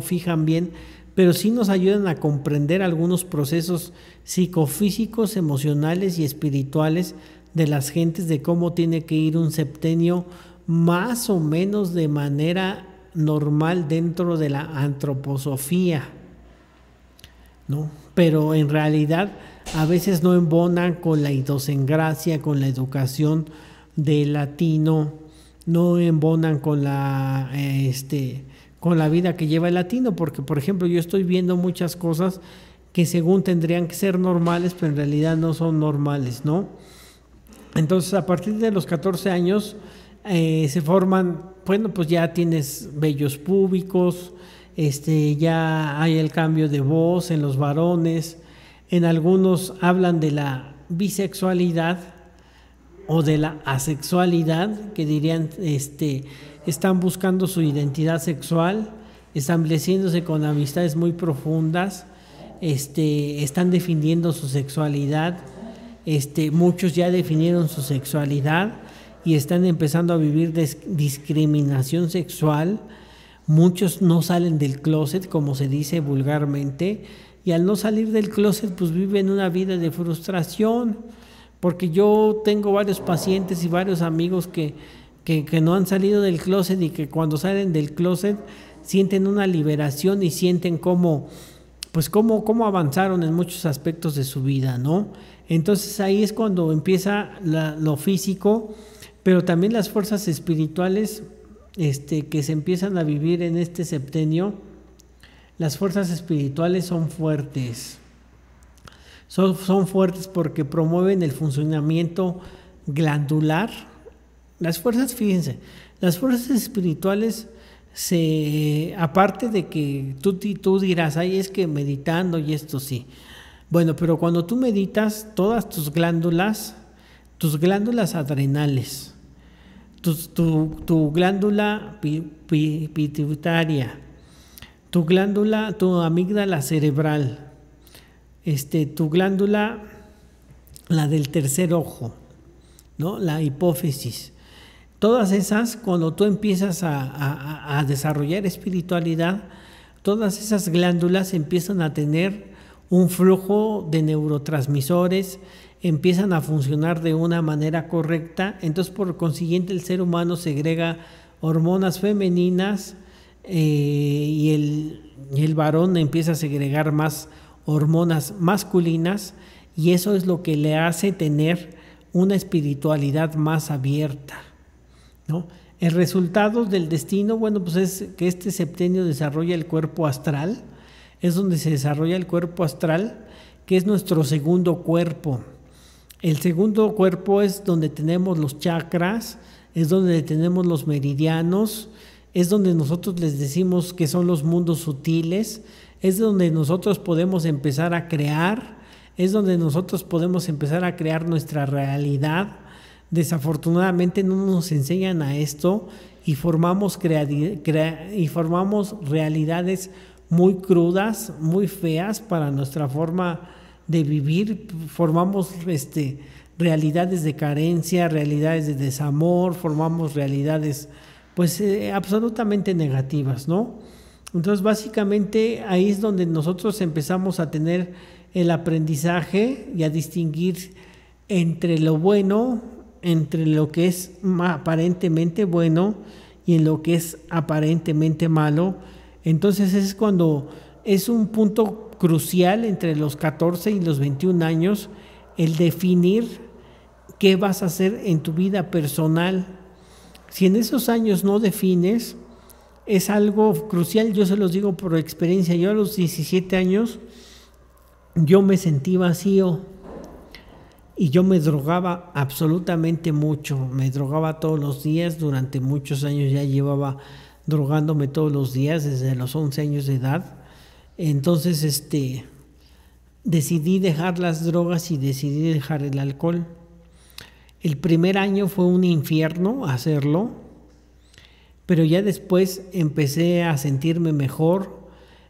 fijan bien, pero sí nos ayudan a comprender algunos procesos psicofísicos, emocionales y espirituales de las gentes, de cómo tiene que ir un septenio más o menos de manera normal dentro de la antroposofía, ¿no? Pero en realidad a veces no embonan con la idiosincrasia, con la educación del latino, no embonan con la vida que lleva el latino, porque por ejemplo yo estoy viendo muchas cosas que según tendrían que ser normales, pero en realidad no son normales, ¿no? Entonces a partir de los 14 años se forman, bueno, pues ya tienes vellos púbicos, ya hay el cambio de voz en los varones, en algunos hablan de la bisexualidad o de la asexualidad, que dirían, están buscando su identidad sexual, estableciéndose con amistades muy profundas, están definiendo su sexualidad, muchos ya definieron su sexualidad y están empezando a vivir discriminación sexual. Muchos no salen del closet, como se dice vulgarmente, y al no salir del closet pues viven una vida de frustración, porque yo tengo varios pacientes y varios amigos que no han salido del closet y que cuando salen del closet sienten una liberación y sienten cómo avanzaron en muchos aspectos de su vida, ¿no? Entonces ahí es cuando empieza lo físico, pero también las fuerzas espirituales que se empiezan a vivir en este septenio. Las fuerzas espirituales son fuertes. Son fuertes porque promueven el funcionamiento glandular. Las fuerzas, fíjense, las fuerzas espirituales, aparte de que tú dirás, ay, es que meditando y esto sí, Bueno, pero cuando tú meditas, todas tus glándulas adrenales, tu glándula pituitaria, tu amígdala cerebral, tu glándula, la del tercer ojo, ¿no? La hipófisis. Todas esas, cuando tú empiezas a desarrollar espiritualidad, todas esas glándulas empiezan a tener un flujo de neurotransmisores, empiezan a funcionar de una manera correcta. Entonces, por consiguiente, el ser humano segrega hormonas femeninas, y el varón empieza a segregar más hormonas masculinas, y eso es lo que le hace tener una espiritualidad más abierta, ¿no? El resultado del destino, bueno, pues es que este septenio desarrolla el cuerpo astral, es donde se desarrolla el cuerpo astral, que es nuestro segundo cuerpo. El segundo cuerpo es donde tenemos los chakras, es donde tenemos los meridianos, es donde nosotros les decimos que son los mundos sutiles, es donde nosotros podemos empezar a crear, es donde nosotros podemos empezar a crear nuestra realidad. Desafortunadamente no nos enseñan a esto y formamos realidades muy crudas, muy feas para nuestra forma de vivir. Formamos realidades de carencia, realidades de desamor, formamos realidades pues absolutamente negativas, ¿no? Entonces básicamente ahí es donde nosotros empezamos a tener el aprendizaje y a distinguir entre lo bueno, entre lo que es aparentemente bueno y en lo que es aparentemente malo. Entonces es cuando es un punto crucial entre los 14 y los 21 años el definir qué vas a hacer en tu vida personal. Si en esos años no defines, es algo crucial. Yo se los digo por experiencia. Yo a los 17 años yo me sentí vacío y yo me drogaba absolutamente mucho. Me drogaba todos los días. Durante muchos años ya llevaba drogándome todos los días desde los 11 años de edad. Entonces decidí dejar las drogas y decidí dejar el alcohol. El primer año fue un infierno hacerlo, pero ya después empecé a sentirme mejor,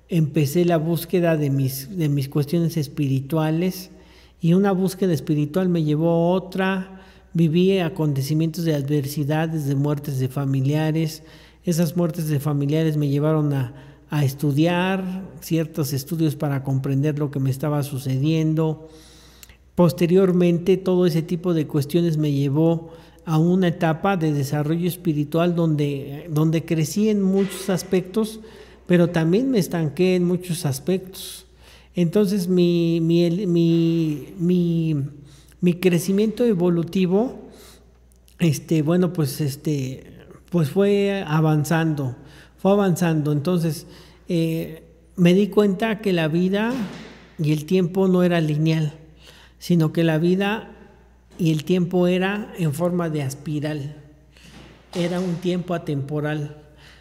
empecé la búsqueda de mis cuestiones espirituales, y una búsqueda espiritual me llevó a otra. Viví acontecimientos de adversidades, de muertes de familiares. Esas muertes de familiares me llevaron a estudiar ciertos estudios para comprender lo que me estaba sucediendo. Posteriormente, todo ese tipo de cuestiones me llevó a una etapa de desarrollo espiritual donde crecí en muchos aspectos, pero también me estanqué en muchos aspectos. Entonces mi crecimiento evolutivo, pues fue avanzando. Entonces me di cuenta que la vida y el tiempo no era lineal, sino que la vida y el tiempo era en forma de espiral, era un tiempo atemporal.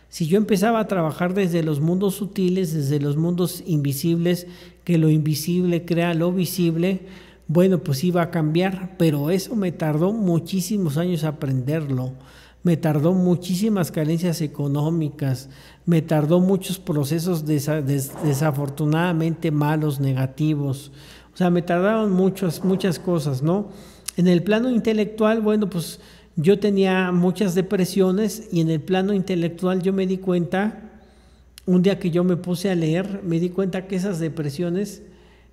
Si yo empezaba a trabajar desde los mundos sutiles, desde los mundos invisibles, que lo invisible crea lo visible, bueno, pues iba a cambiar, pero eso me tardó muchísimos años aprenderlo, me tardó muchísimas carencias económicas, me tardó muchos procesos desafortunadamente malos, negativos. O sea, me tardaron muchas cosas, ¿no? En el plano intelectual, bueno, pues yo tenía muchas depresiones, y en el plano intelectual yo me di cuenta, un día que yo me puse a leer, me di cuenta que esas depresiones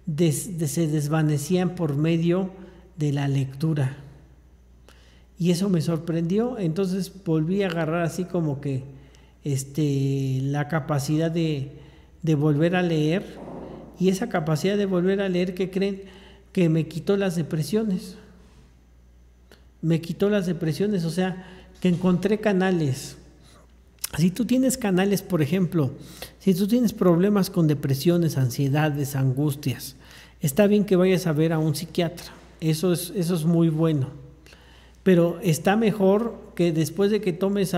se desvanecían por medio de la lectura. Y eso me sorprendió. Entonces volví a agarrar así como que la capacidad de volver a leer. Y esa capacidad de volver a leer, ¿qué creen? Que me quitó las depresiones. O sea, que encontré canales. Si tú tienes canales, por ejemplo, si tú tienes problemas con depresiones, ansiedades, angustias, está bien que vayas a ver a un psiquiatra. Eso es muy bueno. Pero está mejor que después de que tomes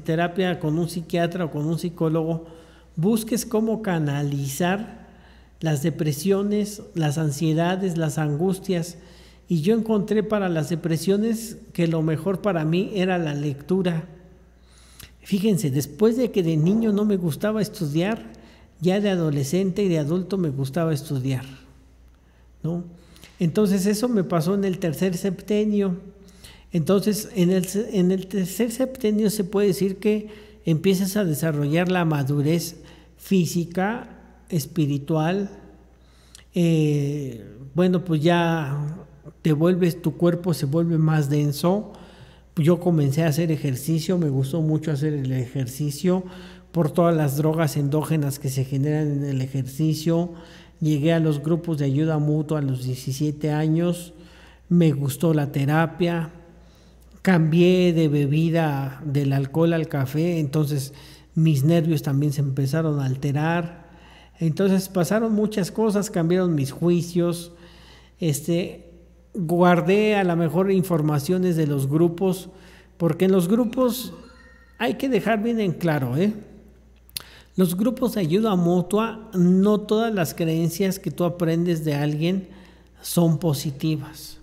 terapia con un psiquiatra o con un psicólogo, busques cómo canalizar las depresiones, las ansiedades, las angustias. Y yo encontré para las depresiones que lo mejor para mí era la lectura. Fíjense, después de que de niño no me gustaba estudiar, ya de adolescente y de adulto me gustaba estudiar, ¿no? Entonces eso me pasó en el tercer septenio. Entonces en el tercer septenio se puede decir que empiezas a desarrollar la madurez física, espiritual. Bueno, pues ya tu cuerpo se vuelve más denso. Yo comencé a hacer ejercicio, me gustó mucho hacer el ejercicio por todas las drogas endógenas que se generan en el ejercicio. Llegué a los grupos de ayuda mutua a los 17 años, me gustó la terapia, cambié de bebida del alcohol al café, entonces mis nervios también se empezaron a alterar. Entonces pasaron muchas cosas, cambiaron mis juicios, guardé a lo mejor informaciones de los grupos, porque en los grupos hay que dejar bien en claro, los grupos de ayuda mutua, no todas las creencias que tú aprendes de alguien son positivas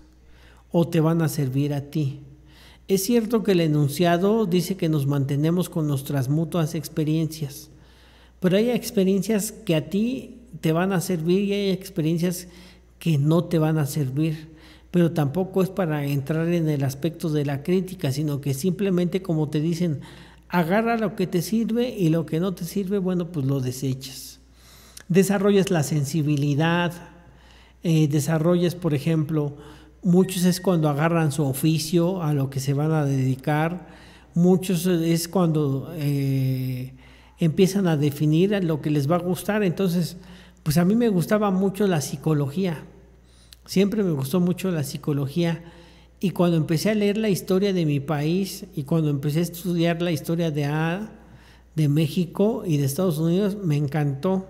o te van a servir a ti. Es cierto que el enunciado dice que nos mantenemos con nuestras mutuas experiencias, pero hay experiencias que a ti te van a servir y hay experiencias que no te van a servir. Pero tampoco es para entrar en el aspecto de la crítica, sino que simplemente, como te dicen, agarra lo que te sirve y lo que no te sirve, bueno, pues lo desechas. Desarrollas la sensibilidad, desarrollas, por ejemplo, muchos es cuando agarran su oficio, a lo que se van a dedicar, muchos es cuando empiezan a definir a lo que les va a gustar. Entonces, pues a mí me gustaba mucho la psicología, siempre me gustó mucho la psicología. Y cuando empecé a leer la historia de mi país y cuando empecé a estudiar la historia de México y de Estados Unidos, me encantó.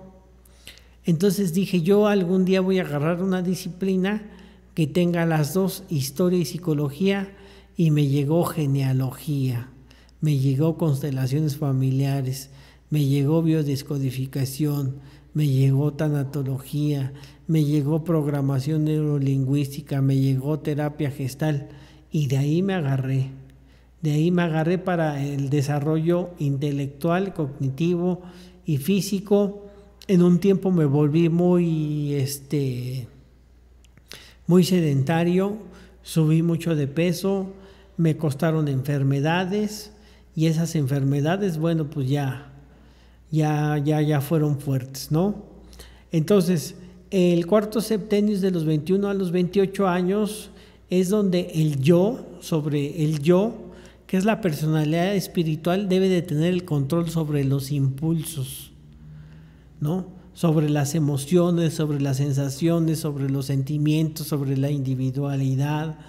Entonces dije, yo algún día voy a agarrar una disciplina que tenga las dos, historia y psicología, y me llegó genealogía, me llegó constelaciones familiares, me llegó biodescodificación, me llegó tanatología, me llegó programación neurolingüística, me llegó terapia gestal, y de ahí me agarré. De ahí me agarré para el desarrollo intelectual, cognitivo y físico. En un tiempo me volví muy sedentario, subí mucho de peso, me costaron enfermedades, y esas enfermedades, bueno, pues ya fueron fuertes, ¿no? Entonces, el cuarto septenio de los 21 a los 28 años es donde el yo, que es la personalidad espiritual, debe de tener el control sobre los impulsos, ¿no? Sobre las emociones, sobre las sensaciones, sobre los sentimientos, sobre la individualidad.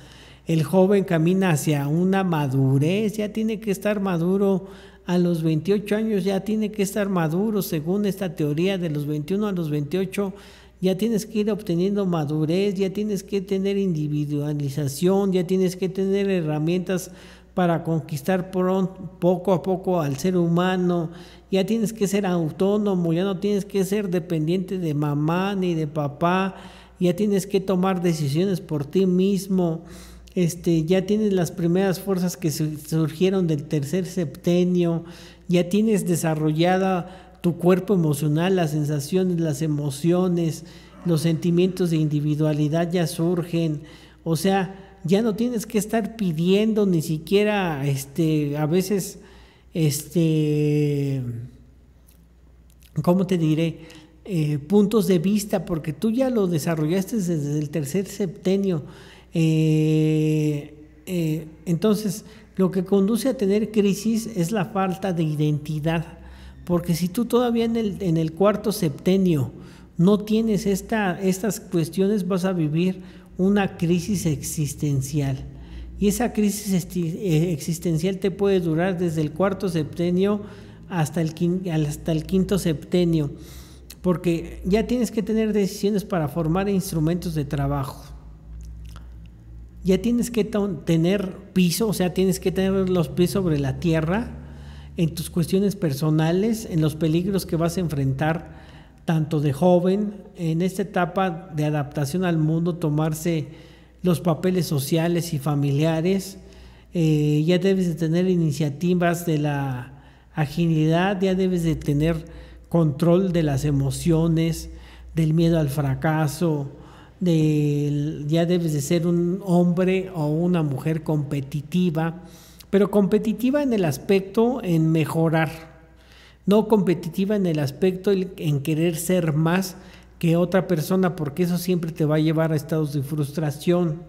El joven camina hacia una madurez, ya tiene que estar maduro. A los 28 años ya tiene que estar maduro, según esta teoría de los 21 a los 28, ya tienes que ir obteniendo madurez, ya tienes que tener individualización, ya tienes que tener herramientas para conquistar poco a poco al ser humano, ya tienes que ser autónomo, ya no tienes que ser dependiente de mamá ni de papá, ya tienes que tomar decisiones por ti mismo. Ya tienes las primeras fuerzas que surgieron del tercer septenio, ya tienes desarrollada tu cuerpo emocional, las sensaciones, las emociones, los sentimientos de individualidad ya surgen. O sea, ya no tienes que estar pidiendo ni siquiera a veces ¿cómo te diré? Puntos de vista, porque tú ya lo desarrollaste desde el tercer septenio. Entonces, lo que conduce a tener crisis es la falta de identidad, porque si tú todavía en el cuarto septenio no tienes estas cuestiones, vas a vivir una crisis existencial, y esa crisis existencial te puede durar desde el cuarto septenio hasta el quinto septenio, porque ya tienes que tener decisiones para formar instrumentos de trabajo. Ya tienes que tener piso, o sea, tienes que tener los pies sobre la tierra en tus cuestiones personales, en los peligros que vas a enfrentar tanto de joven, en esta etapa de adaptación al mundo, tomarse los papeles sociales y familiares. Ya debes de tener iniciativas de la agilidad, ya debes de tener control de las emociones, del miedo al fracaso, ya debes de ser un hombre o una mujer competitiva, pero competitiva en el aspecto en mejorar, no competitiva en el aspecto en querer ser más que otra persona, porque eso siempre te va a llevar a estados de frustración.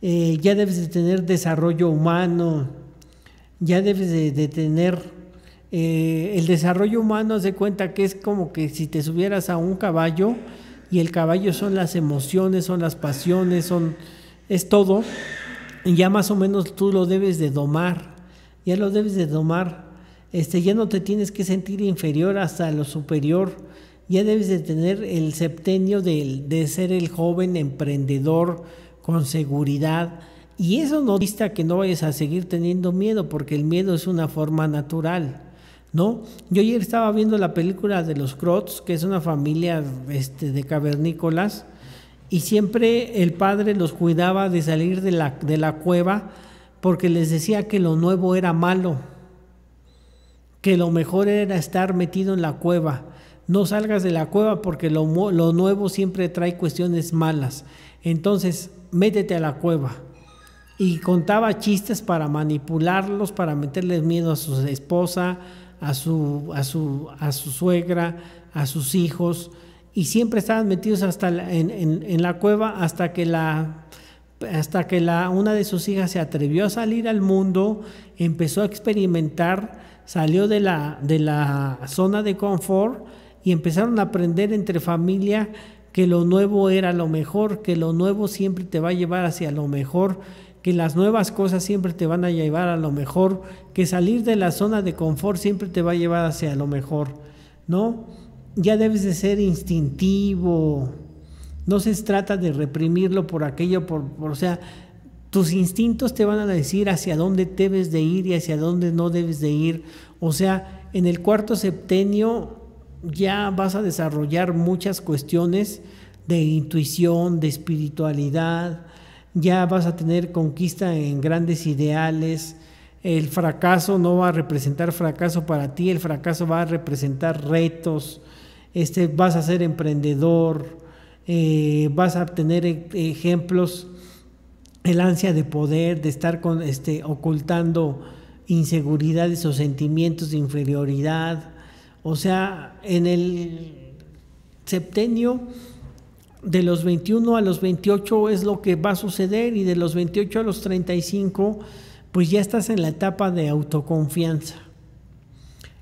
Ya debes de tener desarrollo humano, ya debes de tener el desarrollo humano. Haz de cuenta que es como que si te subieras a un caballo, y el caballo son las emociones, son las pasiones, es todo, y ya más o menos tú lo debes de domar, ya lo debes de domar. Ya no te tienes que sentir inferior hasta lo superior, ya debes de tener el septenio de ser el joven emprendedor con seguridad, y eso no dista que no vayas a seguir teniendo miedo, porque el miedo es una forma natural, ¿no? Yo ayer estaba viendo la película de los Crotts, que es una familia de cavernícolas, y siempre el padre los cuidaba de salir de la cueva, porque les decía que lo nuevo era malo, que lo mejor era estar metido en la cueva. No salgas de la cueva porque lo nuevo siempre trae cuestiones malas. Entonces, métete a la cueva. Y contaba chistes para manipularlos, para meterles miedo a su esposa, a su suegra, a sus hijos, y siempre estaban metidos en la cueva hasta que una de sus hijas se atrevió a salir al mundo, empezó a experimentar, salió de la zona de confort, y empezaron a aprender entre familia que lo nuevo era lo mejor, que lo nuevo siempre te va a llevar hacia lo mejor, que las nuevas cosas siempre te van a llevar a lo mejor, que salir de la zona de confort siempre te va a llevar hacia lo mejor, ¿no? Ya debes de ser instintivo, no se trata de reprimirlo por aquello, o sea, tus instintos te van a decir hacia dónde debes de ir y hacia dónde no debes de ir. O sea, en el cuarto septenio ya vas a desarrollar muchas cuestiones de intuición, de espiritualidad, ya vas a tener conquista en grandes ideales. El fracaso no va a representar fracaso para ti, el fracaso va a representar retos. Vas a ser emprendedor, vas a tener ejemplos, el ansia de poder, de estar ocultando inseguridades o sentimientos de inferioridad. O sea, en el septenio de los 21 a los 28 es lo que va a suceder, y de los 28 a los 35 pues ya estás en la etapa de autoconfianza.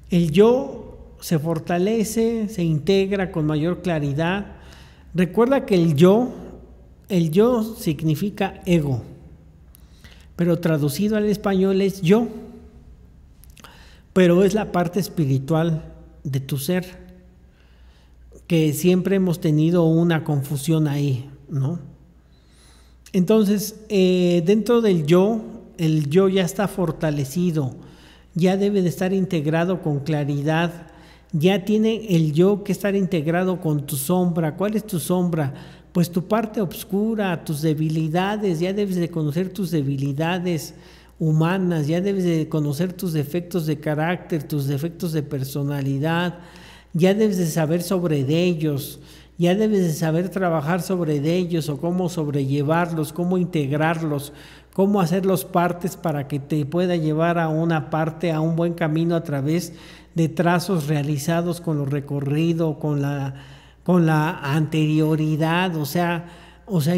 El yo se fortalece, se integra con mayor claridad. Recuerda que el yo significa ego, pero traducido al español es yo, pero es la parte espiritual de tu ser, que siempre hemos tenido una confusión ahí, ¿no? Entonces, dentro del yo, el yo ya está fortalecido, ya debe de estar integrado con claridad, ya tiene el yo que estar integrado con tu sombra. ¿Cuál es tu sombra? Pues tu parte oscura, tus debilidades. Ya debes de conocer tus debilidades humanas, ya debes de conocer tus defectos de carácter, tus defectos de personalidad, ya debes de saber sobre ellos, ya debes de saber trabajar sobre ellos, o cómo sobrellevarlos, cómo integrarlos, cómo hacerlos partes para que te pueda llevar a una parte, a un buen camino a través de trazos realizados con lo recorrido, con la anterioridad. O sea,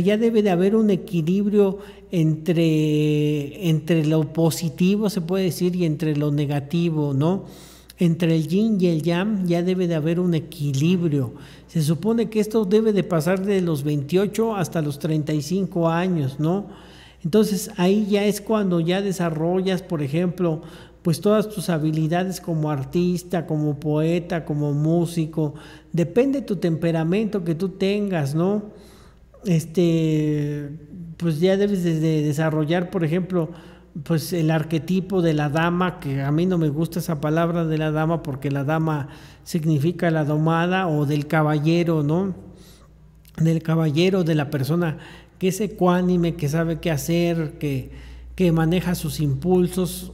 ya debe de haber un equilibrio entre lo positivo, se puede decir, y entre lo negativo, ¿no? Entre el yin y el yang ya debe de haber un equilibrio. Se supone que esto debe de pasar de los 28 hasta los 35 años, ¿no? Entonces ahí ya es cuando ya desarrollas, por ejemplo, pues todas tus habilidades como artista, como poeta, como músico. Depende de tu temperamento que tú tengas, ¿no? Pues ya debes de desarrollar, por ejemplo, pues el arquetipo de la dama, que a mí no me gusta esa palabra de la dama porque la dama significa la domada, o del caballero, ¿no? Del caballero, de la persona que es ecuánime, que sabe qué hacer, que maneja sus impulsos,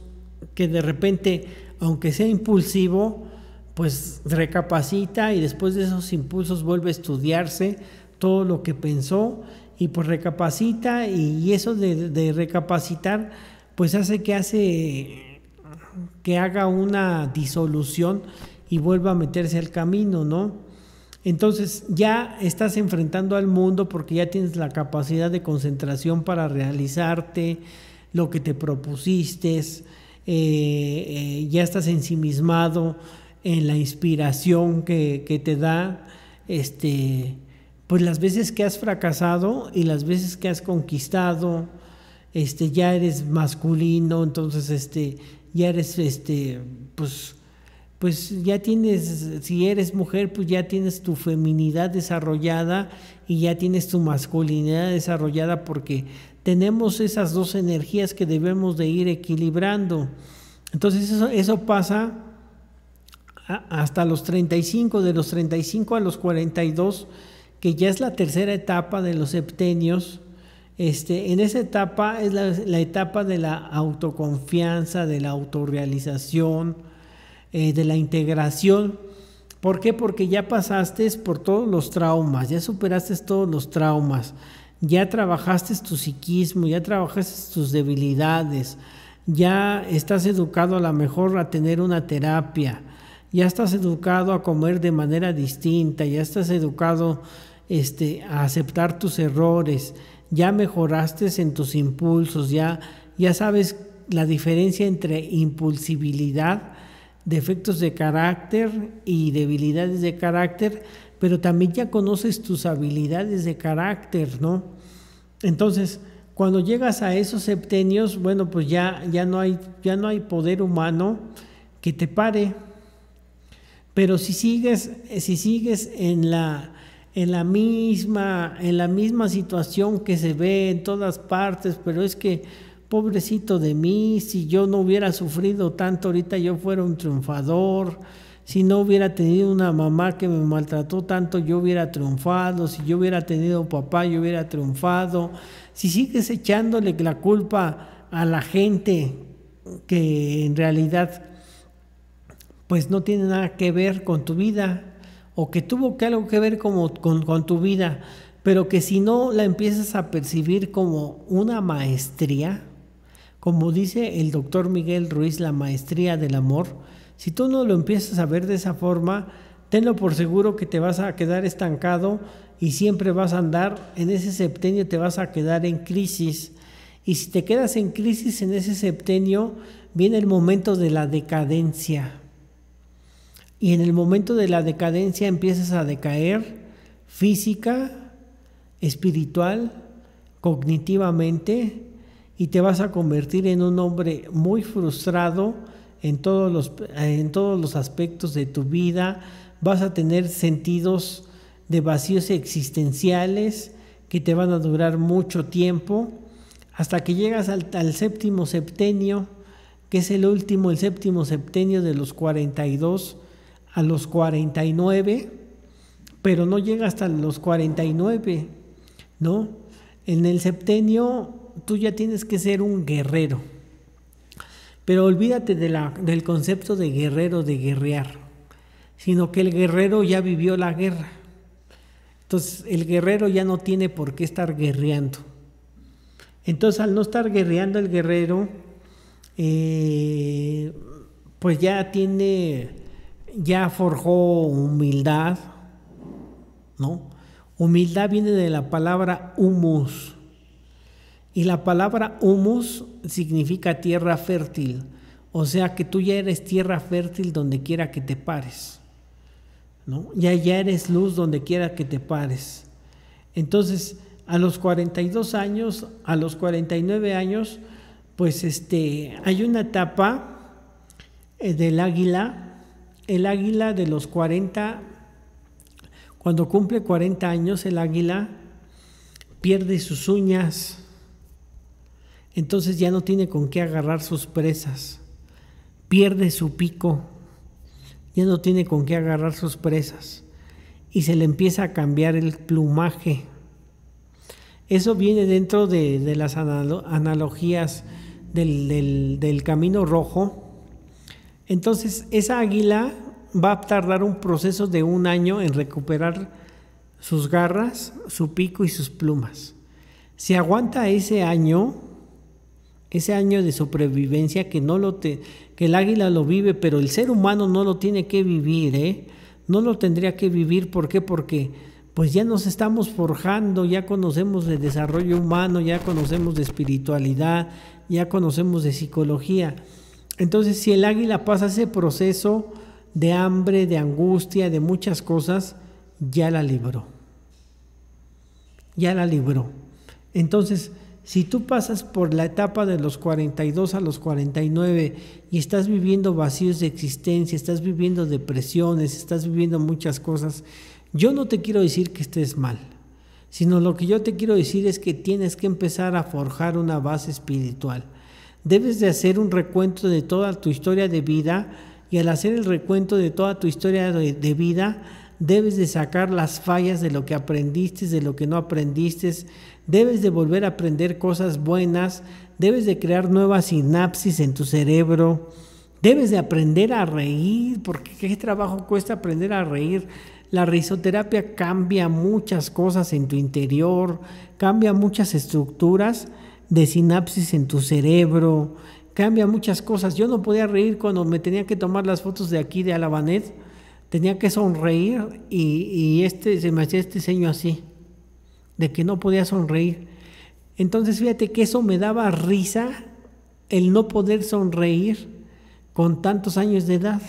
que de repente, aunque sea impulsivo, pues recapacita y después de esos impulsos vuelve a estudiarse todo lo que pensó y pues recapacita, y eso de recapacitar pues hace que haga una disolución y vuelva a meterse al camino, ¿no? Entonces ya estás enfrentando al mundo porque ya tienes la capacidad de concentración para realizarte lo que te propusiste, ya estás ensimismado en la inspiración que te da, pues las veces que has fracasado y las veces que has conquistado, ya eres masculino, entonces ya eres, pues ya tienes, si eres mujer, pues ya tienes tu feminidad desarrollada y ya tienes tu masculinidad desarrollada, porque tenemos esas dos energías que debemos de ir equilibrando. Entonces eso pasa hasta los 35, de los 35 a los 42, que ya es la tercera etapa de los septenios. En esa etapa es la etapa de la autoconfianza, de la autorrealización, de la integración. ¿Por qué? Porque ya pasaste por todos los traumas, ya superaste todos los traumas, ya trabajaste tu psiquismo, ya trabajaste tus debilidades, ya estás educado a lo mejor a tener una terapia, ya estás educado a comer de manera distinta, ya estás educado a aceptar tus errores, ya mejoraste en tus impulsos, ya sabes la diferencia entre impulsibilidad, defectos de carácter y debilidades de carácter, pero también ya conoces tus habilidades de carácter, ¿no? Entonces, cuando llegas a esos septenios, bueno, pues ya no hay poder humano que te pare. Pero si sigues en la misma situación que se ve en todas partes, pero es que pobrecito de mí, si yo no hubiera sufrido tanto, ahorita yo fuera un triunfador. Si no hubiera tenido una mamá que me maltrató tanto, yo hubiera triunfado. Si yo hubiera tenido papá, yo hubiera triunfado. Si sigues echándole la culpa a la gente que en realidad pues no tiene nada que ver con tu vida, o que tuvo algo que ver con tu vida, pero que si no la empiezas a percibir como una maestría, como dice el doctor Miguel Ruiz, la maestría del amor, si tú no lo empiezas a ver de esa forma, tenlo por seguro que te vas a quedar estancado y siempre vas a andar en ese septenio, te vas a quedar en crisis. Y si te quedas en crisis en ese septenio, viene el momento de la decadencia. Y en el momento de la decadencia empiezas a decaer física, espiritual, cognitivamente, y te vas a convertir en un hombre muy frustrado en todos los aspectos de tu vida. Vas a tener sentidos de vacíos existenciales que te van a durar mucho tiempo, hasta que llegas al séptimo septenio, que es el séptimo septenio de los 42 a los 49, pero no llega hasta los 49, ¿no? En el septenio tú ya tienes que ser un guerrero, pero olvídate del concepto de guerrero, de guerrear, sino que el guerrero ya vivió la guerra. Entonces el guerrero ya no tiene por qué estar guerreando. Entonces al no estar guerreando el guerrero, pues ya forjó humildad, ¿no? Humildad viene de la palabra humus, y la palabra humus significa tierra fértil, o sea que tú ya eres tierra fértil donde quiera que te pares, ¿no? Ya eres luz donde quiera que te pares. Entonces, a los 42 años, a los 49 años, pues hay una etapa del águila. El águila de los 40, cuando cumple 40 años, el águila pierde sus uñas. entonces ya no tiene con qué agarrar sus presas, pierde su pico, ya no tiene con qué agarrar sus presas y se le empieza a cambiar el plumaje. Eso viene dentro de las analogías del camino rojo. Entonces esa águila va a tardar un proceso de 1 año en recuperar sus garras, su pico y sus plumas. Si aguanta ese año de sobrevivencia que el águila lo vive, pero el ser humano no lo tiene que vivir, no lo tendría que vivir. ¿Por qué? Porque pues ya nos estamos forjando, ya conocemos de desarrollo humano, ya conocemos de espiritualidad, ya conocemos de psicología. Entonces, si el águila pasa ese proceso de hambre, de angustia, de muchas cosas, ya la libró. Ya la libró. Entonces, si tú pasas por la etapa de los 42 a los 49 y estás viviendo vacíos de existencia, estás viviendo depresiones, estás viviendo muchas cosas, yo no te quiero decir que estés mal, sino lo que yo te quiero decir es que tienes que empezar a forjar una base espiritual. Debes de hacer un recuento de toda tu historia de vida, y al hacer el recuento de toda tu historia de vida, debes de sacar las fallas de lo que aprendiste, de lo que no aprendiste, debes de volver a aprender cosas buenas, debes de crear nuevas sinapsis en tu cerebro, debes de aprender a reír, porque qué trabajo cuesta aprender a reír. La risoterapia cambia muchas cosas en tu interior, cambia muchas estructuras de sinapsis en tu cerebro, cambia muchas cosas. Yo no podía reír cuando me tenía que tomar las fotos de aquí de Alabanet, tenía que sonreír y se me hacía este ceño así, de que no podía sonreír. Entonces fíjate que eso me daba risa, el no poder sonreír con tantos años de edad.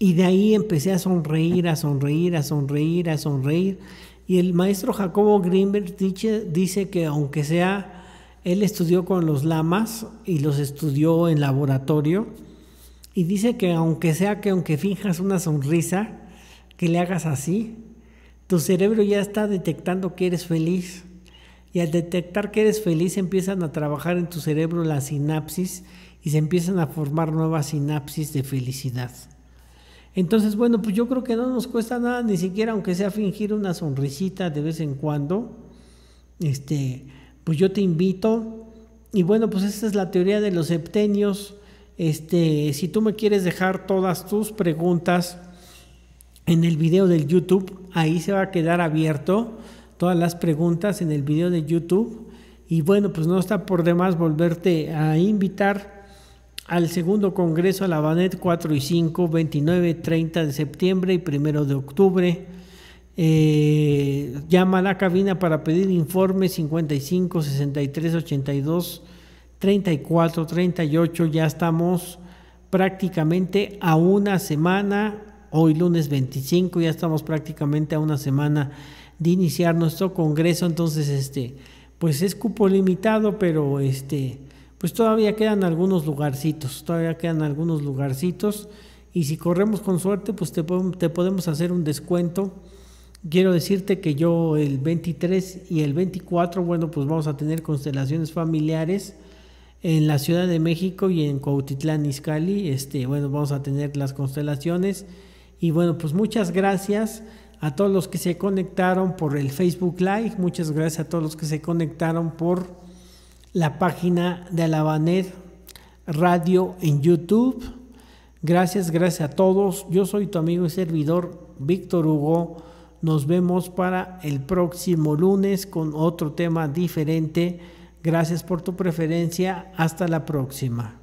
Y de ahí empecé a sonreír, a sonreír, a sonreír, a sonreír. Y el maestro Jacobo Greenberg dice que aunque sea, él estudió con los lamas y los estudió en laboratorio, y dice que aunque finjas una sonrisa, que le hagas así, tu cerebro ya está detectando que eres feliz. Y al detectar que eres feliz empiezan a trabajar en tu cerebro las sinapsis y se empiezan a formar nuevas sinapsis de felicidad. Entonces, bueno, pues yo creo que no nos cuesta nada, ni siquiera aunque sea fingir una sonrisita de vez en cuando. Pues yo te invito. Y bueno, pues esta es la teoría de los septenios. Si tú me quieres dejar todas tus preguntas en el video del YouTube, ahí se va a quedar abierto todas las preguntas en el video de YouTube. Y bueno, pues no está por demás volverte a invitar al segundo Congreso Alabanet 4 y 5, 29, 30 de septiembre y 1 de octubre. Llama a la cabina para pedir informe 55 63 82 34 38. Ya estamos prácticamente a una semana, hoy lunes 25, ya estamos prácticamente a una semana de iniciar nuestro congreso. Entonces pues es cupo limitado, pero pues todavía quedan algunos lugarcitos, y si corremos con suerte, pues te podemos hacer un descuento. Quiero decirte que yo el 23 y el 24, bueno, pues vamos a tener constelaciones familiares en la Ciudad de México y en Cuautitlán Izcalli. Bueno, vamos a tener las constelaciones. Y bueno, pues muchas gracias a todos los que se conectaron por el Facebook Live, muchas gracias a todos los que se conectaron por la página de Alabanet Radio en YouTube. Gracias a todos. Yo soy tu amigo y servidor Víctor Hugo. Nos vemos para el próximo lunes con otro tema diferente. Gracias por tu preferencia. Hasta la próxima.